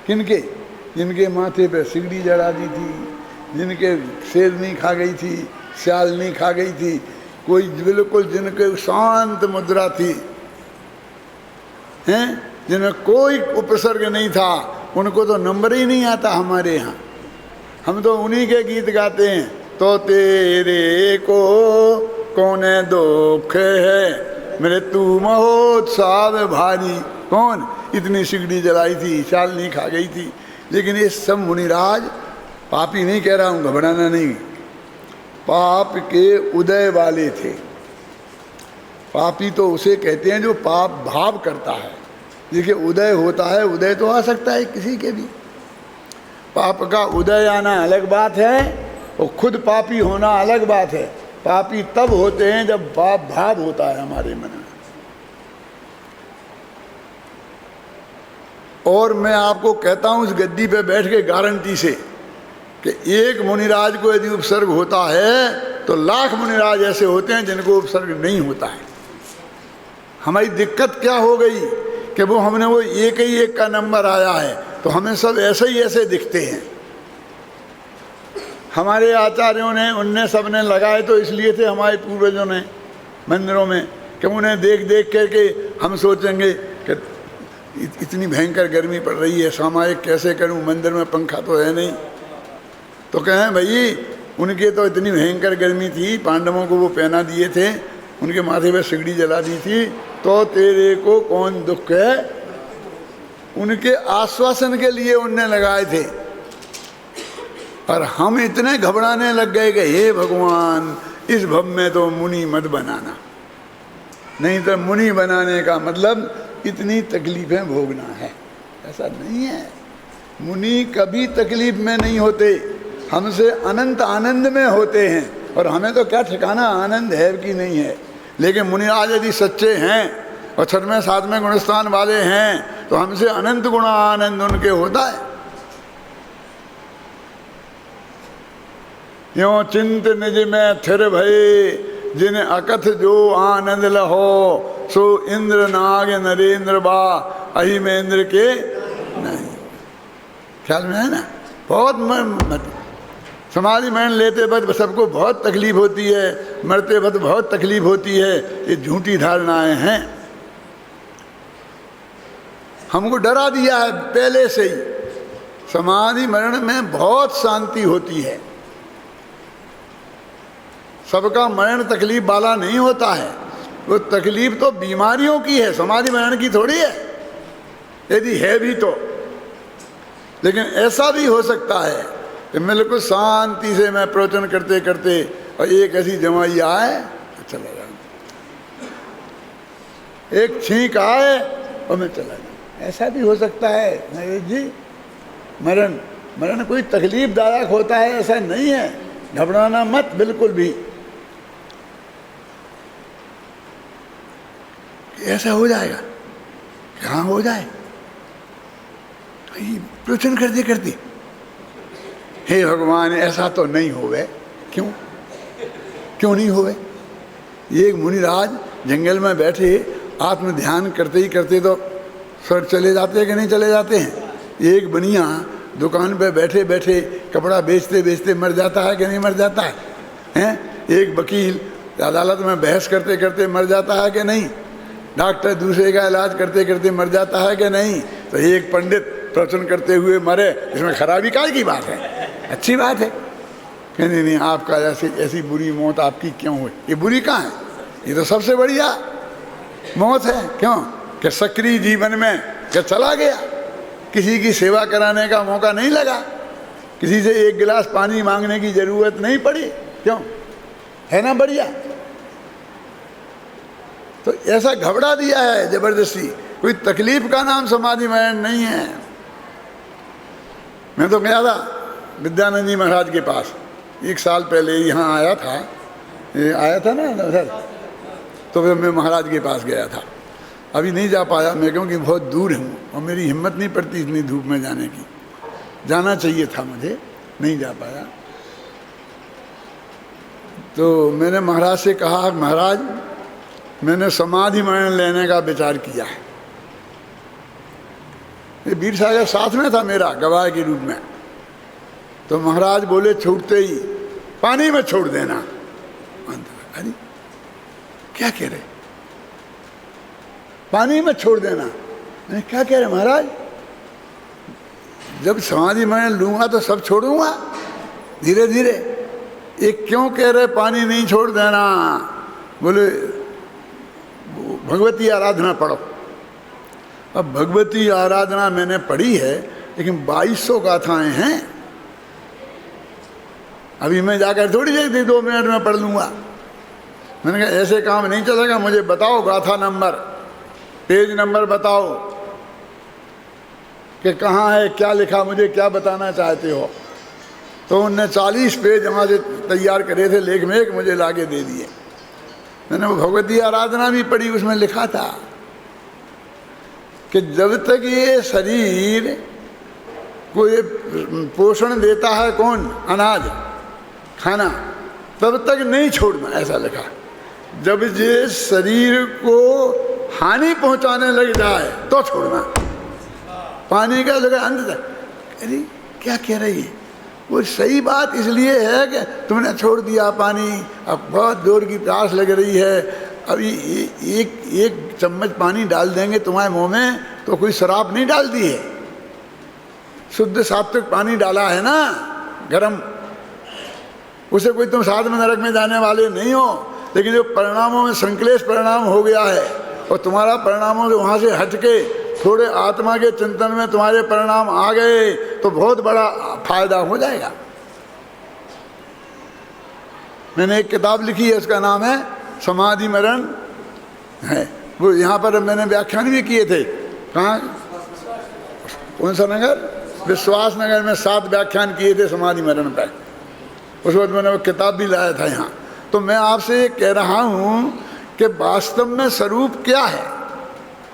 किनके? जिनके माथे पे सिगड़ी जड़ा दी थी, जिनके शेरनी खा गई थी, स्यालनी खा गई थी, कोई बिल्कुल जिनके शांत मुद्रा थी, हैं, जिनमें कोई उपसर्ग नहीं था, उनको तो नंबर ही नहीं आता हमारे यहाँ। हम तो उन्हीं के गीत गाते हैं। तो तेरे को कौन दुख है, मृत्यु महोत्सव भारी। कौन? इतनी सिगड़ी जलाई थी, शालनी खा गई थी। लेकिन ये सब मुनिराज, पापी नहीं कह रहा हूँ, घबराना नहीं, पाप के उदय वाले थे। पापी तो उसे कहते हैं जो पाप भाव करता है। देखिए, उदय होता है, उदय तो आ सकता है किसी के भी। पाप का उदय आना अलग बात है, और खुद पापी होना अलग बात है। पापी तब होते हैं जब पाप भाव होता है हमारे मन में। और मैं आपको कहता हूं इस गद्दी पे बैठ के गारंटी से कि एक मुनिराज को यदि उपसर्ग होता है तो लाख मुनिराज ऐसे होते हैं जिनको उपसर्ग नहीं होता है। हमारी दिक्कत क्या हो गई कि वो हमने वो एक ही एक का नंबर आया है, तो हमें सब ऐसे ही ऐसे दिखते हैं। हमारे आचार्यों ने, उनने सबने लगाए तो इसलिए थे, हमारे पूर्वजों ने मंदिरों में, कि उन्हें देख देख करके हम सोचेंगे कि इतनी भयंकर गर्मी पड़ रही है, सामायिक कैसे करूं, मंदिर में पंखा तो है नहीं। तो कहें भाई, उनके तो इतनी भयंकर गर्मी थी, पांडवों को वो पहना दिए थे, उनके माथे पे सिगड़ी जला दी थी, तो तेरे को कौन दुख है, उनके आश्वासन के लिए उनने लगाए थे। और हम इतने घबराने लग गए कि हे भगवान, इस भव में तो मुनि मत बनाना, नहीं तो मुनि बनाने का मतलब इतनी तकलीफें भोगना है। ऐसा नहीं है, मुनि कभी तकलीफ में नहीं होते, हमसे अनंत आनंद में होते हैं। और हमें तो क्या ठिकाना आनंद है कि नहीं है। लेकिन मुनिराज यदि सच्चे हैं और 6वें 7वें गुणस्थान वाले हैं तो हमसे अनंत गुणा आनंद उनके होता है। यों चिंत निज में थिर भये, जिन अकथ जो आनंद लहो, सो इंद्र नाग नरेंद्र बा, अहि में इंद्र के नहीं। ख्याल में है ना? बहुत समाधि मरण लेते वक्त सबको बहुत तकलीफ होती है, मरते वक्त बहुत तकलीफ होती है। ये झूठी धारणाएं हैं, हमको डरा दिया है पहले से ही। समाधि मरण में बहुत शांति होती है। सबका मरण तकलीफ वाला नहीं होता है, वो तकलीफ तो बीमारियों की है, समाधि मरण की थोड़ी है, यदि है भी तो। लेकिन ऐसा भी हो सकता है कि बिल्कुल शांति से मैं प्रवचन करते करते और एक ऐसी जमाई आए चला जाऊँ, एक छींक आए और मैं चला जाऊँ। ऐसा भी हो सकता है नरेश जी। मरण कोई तकलीफदायक होता है ऐसा नहीं है, घबराना मत बिल्कुल भी। ऐसा हो जाएगा, क्या हो जाए, प्रवचन करते करते हे भगवान ऐसा तो नहीं होवे। क्यों नहीं होवे? ये एक मुनिराज जंगल में बैठे आत्म ध्यान करते ही करते तो स्वर्ग चले जाते हैं कि नहीं चले जाते हैं। एक बनिया दुकान पे बैठे बैठे कपड़ा बेचते बेचते मर जाता है कि नहीं मर जाता है, हैं? एक वकील अदालत में बहस करते करते मर जाता है कि नहीं? डॉक्टर दूसरे का इलाज करते करते मर जाता है कि नहीं? तो एक पंडित प्रवचन करते हुए मरे, इसमें खराबी काय की बात है? अच्छी बात है। कहने नहीं आपका ऐसी बुरी मौत आपकी क्यों हुई? ये बुरी कहाँ है, ये तो सबसे बढ़िया मौत है। क्यों कि सक्रिय जीवन में क्या चला गया, किसी की सेवा कराने का मौका नहीं लगा, किसी से एक गिलास पानी मांगने की जरूरत नहीं पड़ी। क्यों, है ना बढ़िया? तो ऐसा घबरा दिया है जबरदस्ती, कोई तकलीफ का नाम समाधि मरण नहीं है। मैं तो गया था विद्यानंद जी महाराज के पास, 1 साल पहले यहाँ आया था ना उधर, तो फिर मैं महाराज के पास गया था। अभी नहीं जा पाया मैं, क्योंकि बहुत दूर हूँ और मेरी हिम्मत नहीं पड़ती इतनी धूप में जाने की। जाना चाहिए था मुझे, नहीं जा पाया। तो मैंने महाराज से कहा, महाराज मैंने समाधि मरण लेने का विचार किया है। ये वीर सागर साथ में था मेरा गवाह के रूप में। तो महाराज बोले छूटते ही पानी में छोड़ देना। अरे क्या कह रहे, पानी में छोड़ देना? मैंने क्या कह रहे महाराज, जब समाधि मरण लूंगा तो सब छोड़ूंगा धीरे धीरे। ये क्यों कह रहे पानी नहीं छोड़ देना? बोले भगवती आराधना पढ़ो। अब भगवती आराधना मैंने पढ़ी है, लेकिन 2200 गाथाएं हैं। अभी मैं जाकर थोड़ी देर 2 मिनट में पढ़ लूँगा। मैंने कहा ऐसे काम नहीं चलेगा, मुझे बताओ गाथा नंबर, पेज नंबर बताओ कि कहाँ है, क्या लिखा, मुझे क्या बताना चाहते हो। तो उनने 40 पेज वहाँ से तैयार करे थे, लेख में एक मुझे लाके दे दिए। मैंने वो भगवती आराधना भी पढ़ी, उसमें लिखा था कि जब तक ये शरीर को ये पोषण देता है कौन, अनाज खाना, तब तक नहीं छोड़ना, ऐसा लिखा। जब ये शरीर को हानि पहुंचाने लग जाए तो छोड़ना। पानी का लगा अंत तक। अरे क्या कह रही है? वो सही बात इसलिए है कि तुमने छोड़ दिया पानी, अब बहुत जोर की प्यास लग रही है, अभी एक चम्मच पानी डाल देंगे तुम्हारे मुंह में तो कोई शराब नहीं डाल दी है, शुद्ध सात्विक पानी डाला है ना, गरम। उसे कोई तुम साध में नरक में जाने वाले नहीं हो। लेकिन जो परिणामों में संकलेश परिणाम हो गया है और तुम्हारा परिणामों से वहाँ से हट के थोड़े आत्मा के चिंतन में तुम्हारे परिणाम आ गए तो बहुत बड़ा फायदा हो जाएगा। मैंने एक किताब लिखी है, उसका नाम है समाधि मरण है। वो यहाँ पर मैंने व्याख्यान भी किए थे। कहाँ, कौन सा नगर? विश्वास नगर में 7 व्याख्यान किए थे समाधि मरण पर। उस वक्त मैंने वो किताब भी लाया था यहाँ। तो मैं आपसे ये कह रहा हूँ कि वास्तव में स्वरूप क्या है।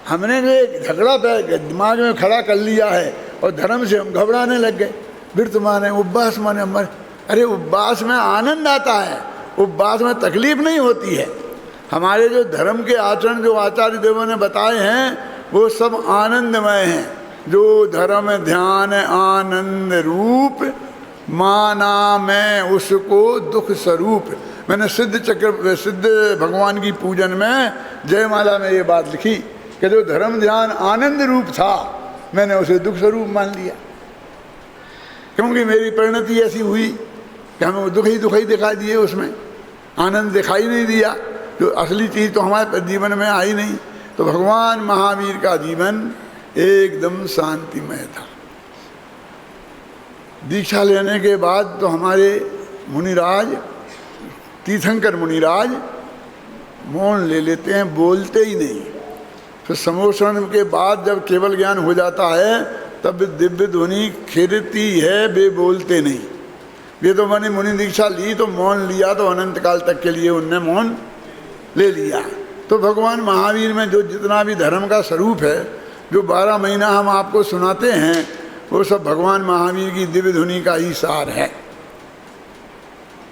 हमने जो एक झगड़ा दिमाग में खड़ा कर लिया है और धर्म से हम घबराने लग गए। वृत्त माने, उपवास माने, अमर। अरे उपवास में आनंद आता है, उपवास में तकलीफ नहीं होती है। हमारे जो धर्म के आचरण जो आचार्य देवों ने बताए हैं वो सब आनंदमय हैं। जो धर्म ध्यान आनंद रूप माना मैं उसको दुख स्वरूप। मैंने सिद्ध भगवान की पूजन में जयमाला में ये बात लिखी कि जो धर्म ध्यान आनंद रूप था मैंने उसे दुख स्वरूप मान लिया, क्योंकि मेरी परिणति ऐसी हुई कि हमें दुख ही दिखाई दिए, उसमें आनंद दिखाई नहीं दिया। जो असली चीज़ तो हमारे जीवन में आई नहीं। तो भगवान महावीर का जीवन एकदम शांतिमय था। दीक्षा लेने के बाद तो हमारे मुनिराज, तीर्थंकर मुनिराज मौन ले लेते हैं, बोलते ही नहीं। फिर समोषण के बाद जब केवल ज्ञान हो जाता है तब दिव्य ध्वनि खिरती है, वे बोलते नहीं। वे तो मैंने मुनि दीक्षा ली तो मौन लिया, तो अनंत काल तक के लिए उनने मौन ले लिया। तो भगवान महावीर में जो जितना भी धर्म का स्वरूप है, जो 12 महीना हम आपको सुनाते हैं, वो सब भगवान महावीर की दिव्य ध्वनि का ही सार है।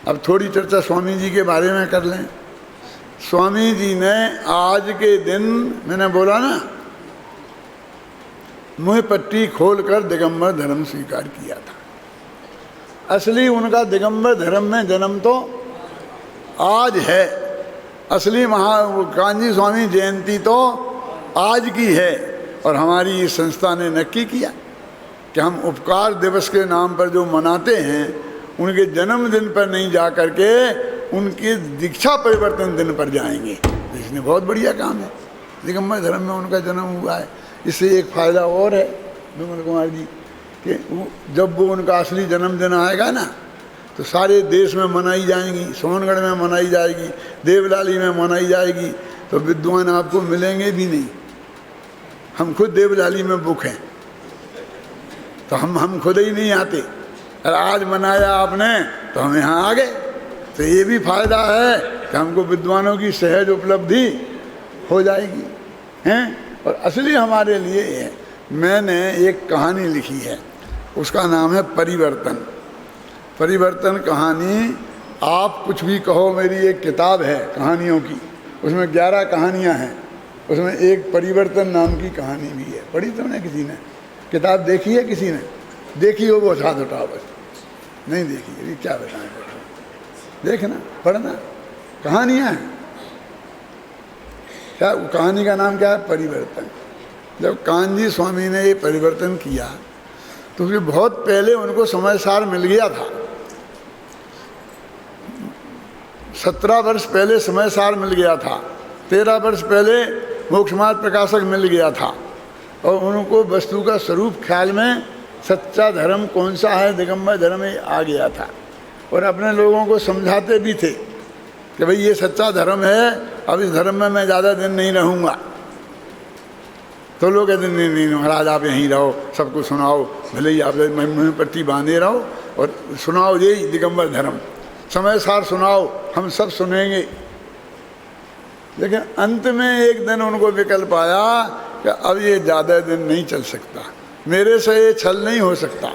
अब थोड़ी चर्चा स्वामी जी के बारे में कर लें। स्वामी जी ने आज के दिन, मैंने बोला ना, मुँह पट्टी खोलकर दिगंबर धर्म स्वीकार किया था। असली उनका दिगंबर धर्म में जन्म तो आज है। असली कांजी स्वामी जयंती तो आज की है। और हमारी इस संस्था ने नक्की किया कि हम उपकार दिवस के नाम पर जो मनाते हैं उनके जन्मदिन पर नहीं जा करके उनके दीक्षा परिवर्तन दिन पर जाएंगे। इसने बहुत बढ़िया काम है, दिगंबर धर्म में उनका जन्म हुआ है। इससे एक फ़ायदा और है विमल कुमार जी कि जब वो उनका असली जन्मदिन आएगा ना तो सारे देश में मनाई जाएंगी, सोनगढ़ में मनाई जाएगी, देवलाली में मनाई जाएगी, तो विद्वान आपको मिलेंगे भी नहीं। हम खुद देवलाली में बुक हैं, तो हम खुद ही नहीं आते, और आज मनाया आपने तो हम यहाँ आ गए। तो ये भी फायदा है कि हमको विद्वानों की सहज उपलब्धि हो जाएगी हैं। और असली हमारे लिए है, मैंने एक कहानी लिखी है, उसका नाम है परिवर्तन। परिवर्तन कहानी, आप कुछ भी कहो, मेरी एक किताब है कहानियों की, उसमें 11 कहानियाँ हैं, उसमें एक परिवर्तन नाम की कहानी भी है। पढ़ी तुमने किसी ने? किताब देखी है किसी ने? देखी हो वो हाथ उठाओ, बस नहीं देखी अभी क्या बताएं। देखना, पढ़ना, कहानियाँ हैं। क्या कहानी का नाम क्या है? परिवर्तन। जब कान्जी स्वामी ने ये परिवर्तन किया तो उसके बहुत पहले उनको समय सार मिल गया था। 17 वर्ष पहले समय सार मिल गया था, 13 वर्ष पहले मोक्षमार्ग प्रकाशक मिल गया था, और उनको वस्तु का स्वरूप ख्याल में सच्चा धर्म कौन सा है, दिगंबर धर्म में आ गया था। और अपने लोगों को समझाते भी थे कि भाई ये सच्चा धर्म है, अब इस धर्म में मैं ज़्यादा दिन नहीं रहूँगा। तो लोग कहते नहीं नहीं महाराज आप यहीं रहो, सबको सुनाओ, भले ही आप मुँह पट्टी बांधे रहो और सुनाओ यही दिगंबर धर्म, समय सार सुनाओ, हम सब सुनेंगे। लेकिन अंत में एक दिन उनको विकल्प आया कि अब ये ज़्यादा दिन नहीं चल सकता, मेरे से ये छल नहीं हो सकता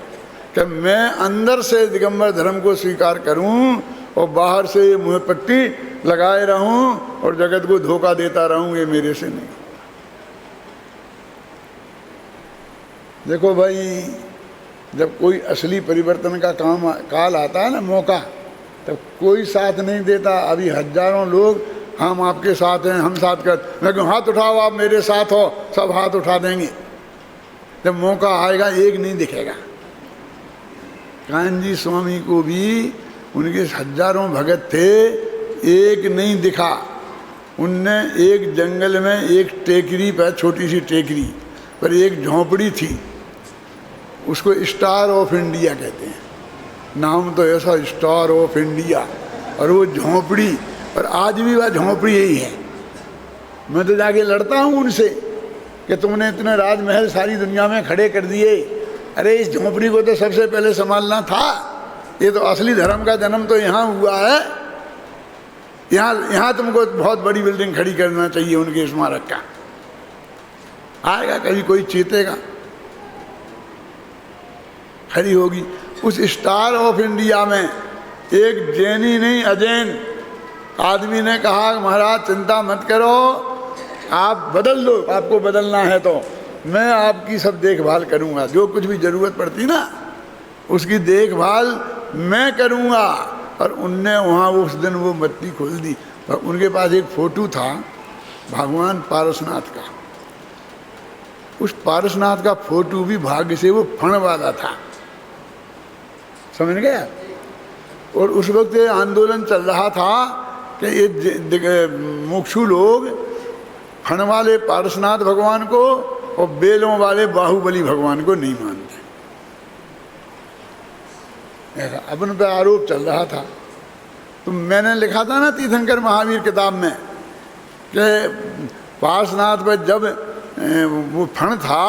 कि मैं अंदर से दिगंबर धर्म को स्वीकार करूं और बाहर से मुँह पट्टी लगाए रहूं और जगत को धोखा देता रहूं, ये मेरे से नहीं। देखो भाई, जब कोई असली परिवर्तन का काल आता है ना, मौका, तब कोई साथ नहीं देता। अभी हजारों लोग हम आपके साथ हैं, हम साथ कर, मैं कहूँ हाथ उठाओ आप मेरे साथ हो, सब हाथ उठा देंगे। जब मौका आएगा एक नहीं दिखेगा। कान्जी स्वामी को भी उनके हजारों भगत थे, एक नहीं दिखा। उनने एक जंगल में एक टेकरी पर, छोटी सी टेकरी पर एक झोंपड़ी थी, उसको स्टार ऑफ इंडिया कहते हैं, नाम तो ऐसा स्टार ऑफ इंडिया। और वो झोंपड़ी, और आज भी वह झोंपड़ी यही है। मैं तो जाके लड़ता हूँ उनसे कि तुमने इतने राजमहल सारी दुनिया में खड़े कर दिए, अरे इस झोंपड़ी को तो सबसे पहले संभालना था। ये तो असली धर्म का जन्म तो यहाँ हुआ है, यहाँ तुमको बहुत बड़ी बिल्डिंग खड़ी करना चाहिए उनके स्मारक का। आएगा कभी कोई चेतेगा, खड़ी होगी। उस स्टार ऑफ इंडिया में एक जैनी नहीं अजैन आदमी ने कहा महाराज चिंता मत करो, आप बदल दो, आपको बदलना है तो मैं आपकी सब देखभाल करूंगा, जो कुछ भी ज़रूरत पड़ती ना उसकी देखभाल मैं करूंगा। और उनने वहाँ उस दिन वो बत्ती खोल दी। उनके पास एक फ़ोटो था भगवान पारसनाथ का, उस पारसनाथ का फ़ोटो भी भाग्य से वो फण वाला था, समझ गया। और उस वक्त ये आंदोलन चल रहा था कि ये मुक्षु लोग फण वाले पारसनाथ भगवान को और बेलों वाले बाहुबली भगवान को नहीं मानते, ऐसा अपन पे आरोप चल रहा था। तो मैंने लिखा था ना तीर्थंकर महावीर किताब में कि पारसनाथ पर जब वो फण था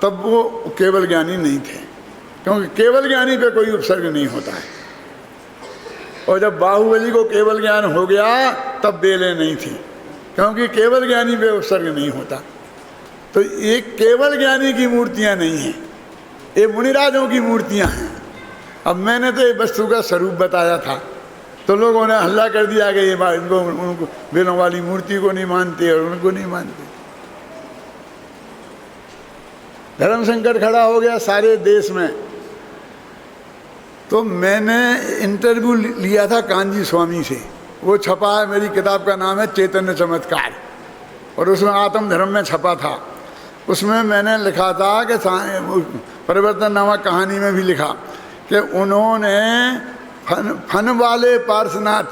तब वो केवल ज्ञानी नहीं थे, क्योंकि केवल ज्ञानी पे कोई उपसर्ग नहीं होता है। और जब बाहुबली को केवल ज्ञान हो गया तब बेलें नहीं थी, क्योंकि केवल ज्ञानी पे उपसर्ग नहीं होता। तो ये केवल ज्ञानी की मूर्तियां नहीं हैं, ये मुनिराजों की मूर्तियां हैं। अब मैंने तो ये वस्तु का स्वरूप बताया था, तो लोगों ने हल्ला कर दिया कि ये इनको उनको बेलों वाली मूर्ति को नहीं मानते और उनको नहीं मानते। धर्म संकट खड़ा हो गया सारे देश में। तो मैंने इंटरव्यू लिया था कान्जी स्वामी से, वो छपा है, मेरी किताब का नाम है चैतन्य चमत्कार, और उसमें आत्म धर्म में छपा था। उसमें मैंने लिखा था कि परिवर्तन नामक कहानी में भी लिखा कि उन्होंने फन वाले पार्श्वनाथ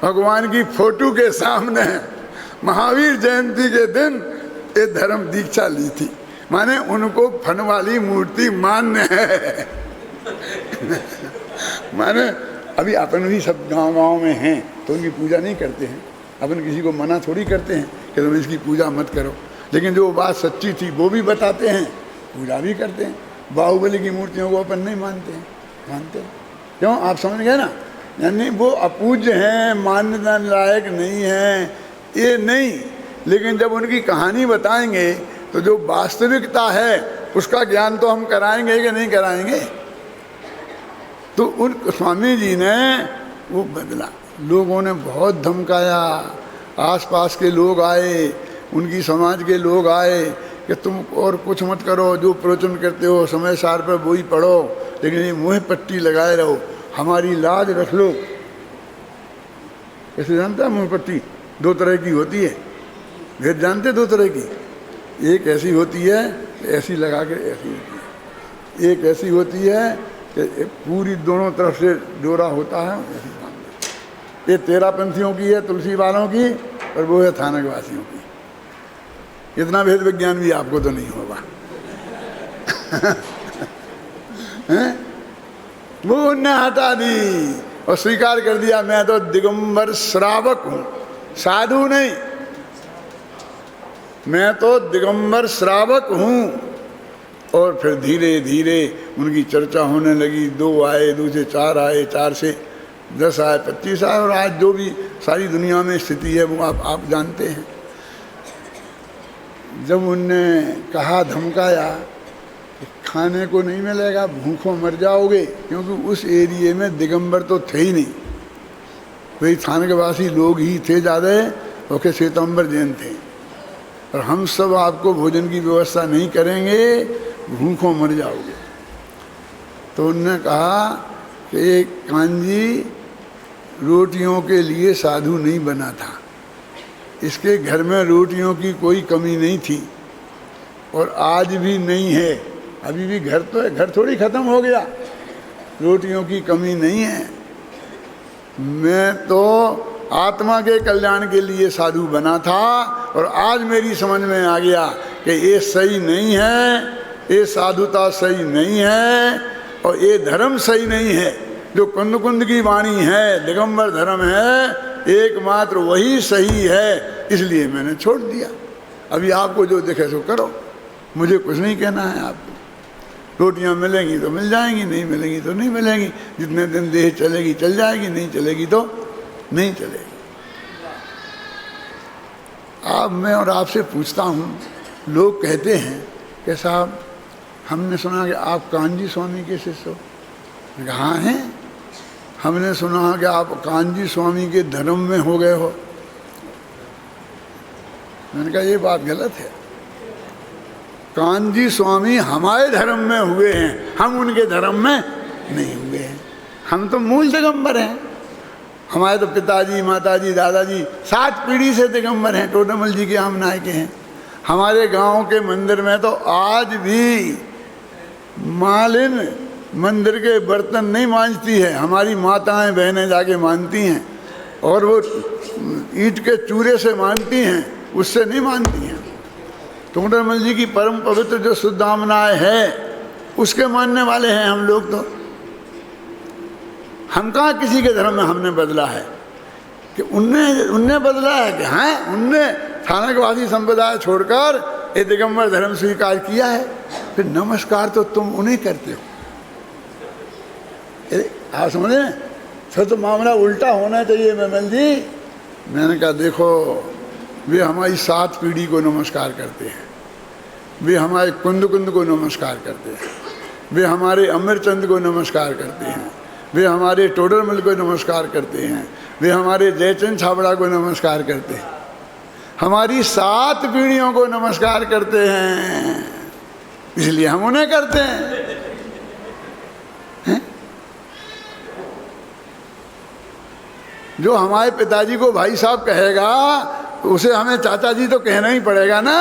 भगवान की फोटो के सामने महावीर जयंती के दिन ये धर्म दीक्षा ली थी। माने उनको फन वाली मूर्ति मान्य है। माने अभी अपन भी सब गांव में हैं तो उनकी पूजा नहीं करते हैं, अपन किसी को मना थोड़ी करते हैं कि तुम इसकी पूजा मत करो, लेकिन जो बात सच्ची थी वो भी बताते हैं, पूजा भी करते हैं। बाहुबली की मूर्तियों को अपन नहीं मानते हैं, मानते हैं। क्यों, आप समझ गए ना? यानी वो अपूज्य हैं, मान्यता लायक नहीं हैं, ये नहीं। लेकिन जब उनकी कहानी बताएंगे तो जो वास्तविकता है उसका ज्ञान तो हम कराएंगे कि नहीं कराएंगे। तो उन स्वामी जी ने वो बदला, लोगों ने बहुत धमकाया, आसपास के लोग आए, उनकी समाज के लोग आए कि तुम और कुछ मत करो, जो प्रवचन करते हो समय सार पर वो ही पढ़ो, लेकिन ये मुँह पट्टी लगाए रहो, हमारी लाज रख लो। ऐसे जानता है मुँह पट्टी दो तरह की होती है, भेद जानते दो तरह की, एक ऐसी होती है ऐसी लगा के ऐसी होती है, एक ऐसी होती है कि पूरी दोनों तरफ से डोरा होता है ऐसी बांध। ये 13 पंथियों की है, तुलसी वालों की, और वो है थानक वासियों की। इतना भेद विज्ञान भी आपको तो नहीं होगा। वो उनने हटा दी और स्वीकार कर दिया मैं तो दिगंबर श्रावक हूं, साधु नहीं, मैं तो दिगंबर श्रावक हूं। और फिर धीरे धीरे उनकी चर्चा होने लगी, 2 आए, 2 से 4 आए, 4 से 10 आए, 25 आए, और आज जो भी सारी दुनिया में स्थिति है वो आप जानते हैं। जब उनने कहा, धमकाया, खाने को नहीं मिलेगा, भूखों मर जाओगे, क्योंकि उस एरिए में दिगंबर तो थे ही नहीं, वही थानकवासी लोग ही थे ज़्यादा, ओके श्वेतांबर जैन थे, और हम सब आपको भोजन की व्यवस्था नहीं करेंगे, भूखों मर जाओगे। तो उन्होंने कहा कि कांजी रोटियों के लिए साधु नहीं बना था, इसके घर में रोटियों की कोई कमी नहीं थी और आज भी नहीं है। अभी भी घर तो है, घर थोड़ी ख़त्म हो गया, रोटियों की कमी नहीं है। मैं तो आत्मा के कल्याण के लिए साधु बना था और आज मेरी समझ में आ गया कि ये सही नहीं है, ये साधुता सही नहीं है और ये धर्म सही नहीं है। जो कुंद कुंद की वाणी है, दिगंबर धर्म है, एकमात्र वही सही है, इसलिए मैंने छोड़ दिया। अभी आपको जो दिखे सो करो, मुझे कुछ नहीं कहना है आपको। रोटियां मिलेंगी तो मिल जाएंगी, नहीं मिलेंगी तो नहीं मिलेंगी, जितने दिन देह चलेगी चल जाएगी, नहीं चलेगी तो नहीं चलेगी। अब मैं और आपसे पूछता हूँ, लोग कहते हैं कि साहब हमने सुना कि आप कांजी स्वामी के शिष्य हो। कहाँ हैं? हमने सुना कि आप कांजी स्वामी के धर्म में हो गए हो। मैंने कहा ये बात गलत है, कांजी स्वामी हमारे धर्म में हुए हैं, हम उनके धर्म में नहीं हुए हैं। हम तो मूल दिगंबर हैं, हमारे तो पिताजी, माताजी, दादाजी 7 पीढ़ी से दिगंबर हैं, टोडरमल जी के हम नायक हैं। हमारे गांव के मंदिर में तो आज भी मालिन मंदिर के बर्तन नहीं मांजती है, हमारी माताएं बहनें जाके मानती हैं, और वो ईंट के चूरे से मानती हैं, उससे नहीं मानती हैं। टोडरमल जी की परम पवित्र जो शुद्धामनाएं है उसके मानने वाले हैं हम लोग। तो हम कहाँ किसी के धर्म में हमने बदला है कि उनने बदला है कि हाँ, उनने थानकवासी संप्रदाय छोड़कर ये दिगंबर धर्म स्वीकार किया है। फिर नमस्कार तो तुम उन्हें करते हो। आप समझे, फिर तो मामला उल्टा होना चाहिए विमल जी। मैंने कहा देखो, वे हमारी 7 पीढ़ी को नमस्कार करते हैं, वे हमारे कुंद कुंद को नमस्कार करते हैं, वे हमारे अमरचंद को नमस्कार करते हैं, वे हमारे टोडरमल को नमस्कार करते हैं, वे हमारे जयचंद छाबड़ा को नमस्कार करते हैं, हमारी 7 पीढ़ियों को नमस्कार करते हैं, इसलिए हम उन्हें करते हैं। जो हमारे पिताजी को भाई साहब कहेगा उसे हमें चाचा जी तो कहना ही पड़ेगा ना,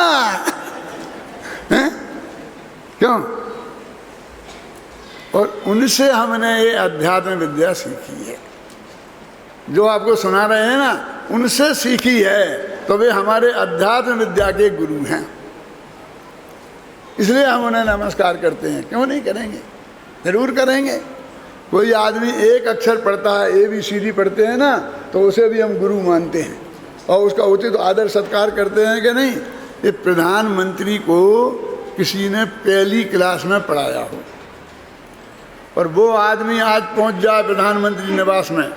है? क्यों? और उनसे हमने ये अध्यात्म विद्या सीखी है। जो आपको सुना रहे हैं ना, उनसे सीखी है, तो वे हमारे अध्यात्म विद्या के गुरु हैं। इसलिए हम उन्हें नमस्कार करते हैं। क्यों नहीं करेंगे, जरूर करेंगे। कोई आदमी एक अक्षर पढ़ता है, ABCD पढ़ते हैं ना, तो उसे भी हम गुरु मानते हैं और उसका उचित आदर सत्कार करते हैं कि नहीं। ये प्रधानमंत्री को किसी ने पहली क्लास में पढ़ाया हो और वो आदमी आज पहुंच जाए प्रधानमंत्री निवास में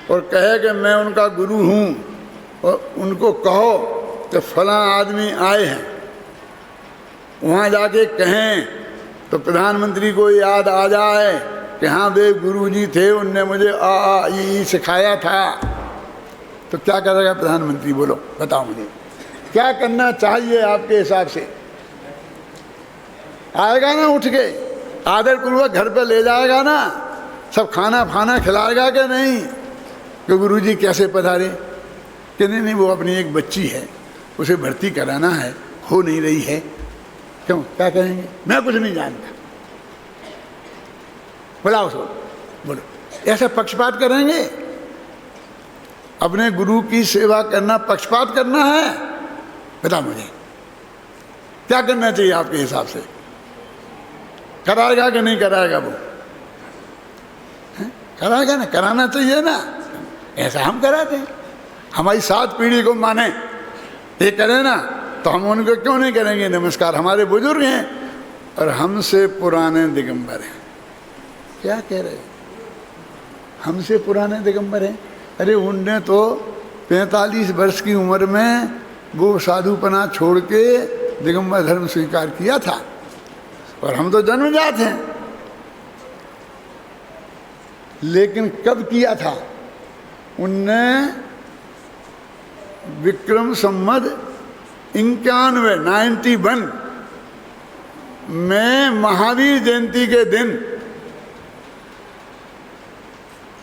और कहे कि मैं उनका गुरु हूँ, और उनको कहो कि फलां आदमी आए हैं, वहाँ जाके कहें तो प्रधानमंत्री को याद आ जाए कि हाँ वे गुरुजी थे, उनने मुझे आ ई सिखाया था, तो क्या करेगा प्रधानमंत्री? बोलो, बताओ मुझे क्या करना चाहिए आपके हिसाब से? आएगा ना उठ के, आदरपूर्वक घर पे ले जाएगा ना, सब खाना फाना खिलाएगा कि नहीं कि गुरुजी कैसे पधारे? कि नहीं वो अपनी एक बच्ची है, उसे भर्ती कराना है, हो नहीं रही है। क्यों, क्या कहेंगे? मैं कुछ नहीं जानता। बुलाओ सो, बोलो, ऐसा पक्षपात करेंगे? अपने गुरु की सेवा करना पक्षपात करना है? बताओ मुझे क्या करना चाहिए आपके हिसाब से? कराएगा कि नहीं कराएगा? वो कराएगा ना, कराना चाहिए ना। ऐसा हम कराते हैं, हमारी 7 पीढ़ी को माने, ये करें ना, तो हम उनको क्यों नहीं करेंगे नमस्कार? हमारे बुजुर्ग हैं और हमसे पुराने दिगंबर हैं। क्या कह रहे, हमसे पुराने दिगंबर हैं? अरे उनने तो 45 वर्ष की उम्र में वो साधुपना छोड़ के दिगंबर धर्म स्वीकार किया था, और हम तो जन्मजात हैं। लेकिन कब किया था? उनने विक्रम संवत 91 में महावीर जयंती के दिन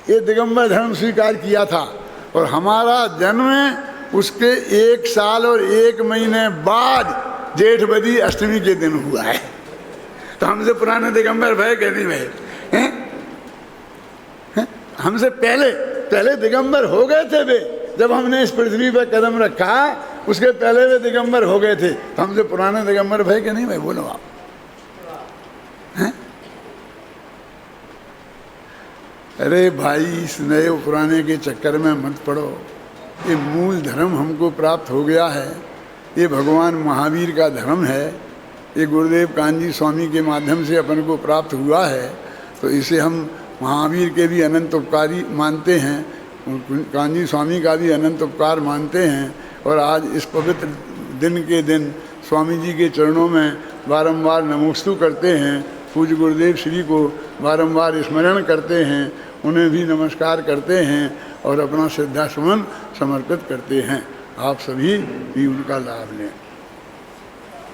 ये दिगंबर धर्म स्वीकार किया था, और हमारा जन्म उसके 1 साल और 1 महीने बाद जेठवदी अष्टमी के दिन हुआ है। तो हमसे पुराने दिगंबर भय कि नहीं भय? हमसे पहले दिगंबर हो गए थे वे। जब हमने इस पृथ्वी पर कदम रखा, उसके पहले वे दिगंबर हो गए थे। तो हमसे पुराने दिगंबर भय कि नहीं भाई? बोलो आप। हैं? अरे भाई, इस नए पुराने के चक्कर में मत पड़ो। ये मूल धर्म हमको प्राप्त हो गया है, ये भगवान महावीर का धर्म है, ये गुरुदेव कान्जी स्वामी के माध्यम से अपन को प्राप्त हुआ है। तो इसे हम महावीर के भी अनंत उपकारी मानते हैं, कान्जी स्वामी का भी अनंत उपकार मानते हैं। और आज इस पवित्र दिन के दिन स्वामी जी के चरणों में बारंबार नमोस्तु करते हैं, पूज्य गुरुदेव श्री को बारंबार स्मरण करते हैं, उन्हें भी नमस्कार करते हैं और अपना श्रद्धा सुमन समर्पित करते हैं। आप सभी भी उनका लाभ लें।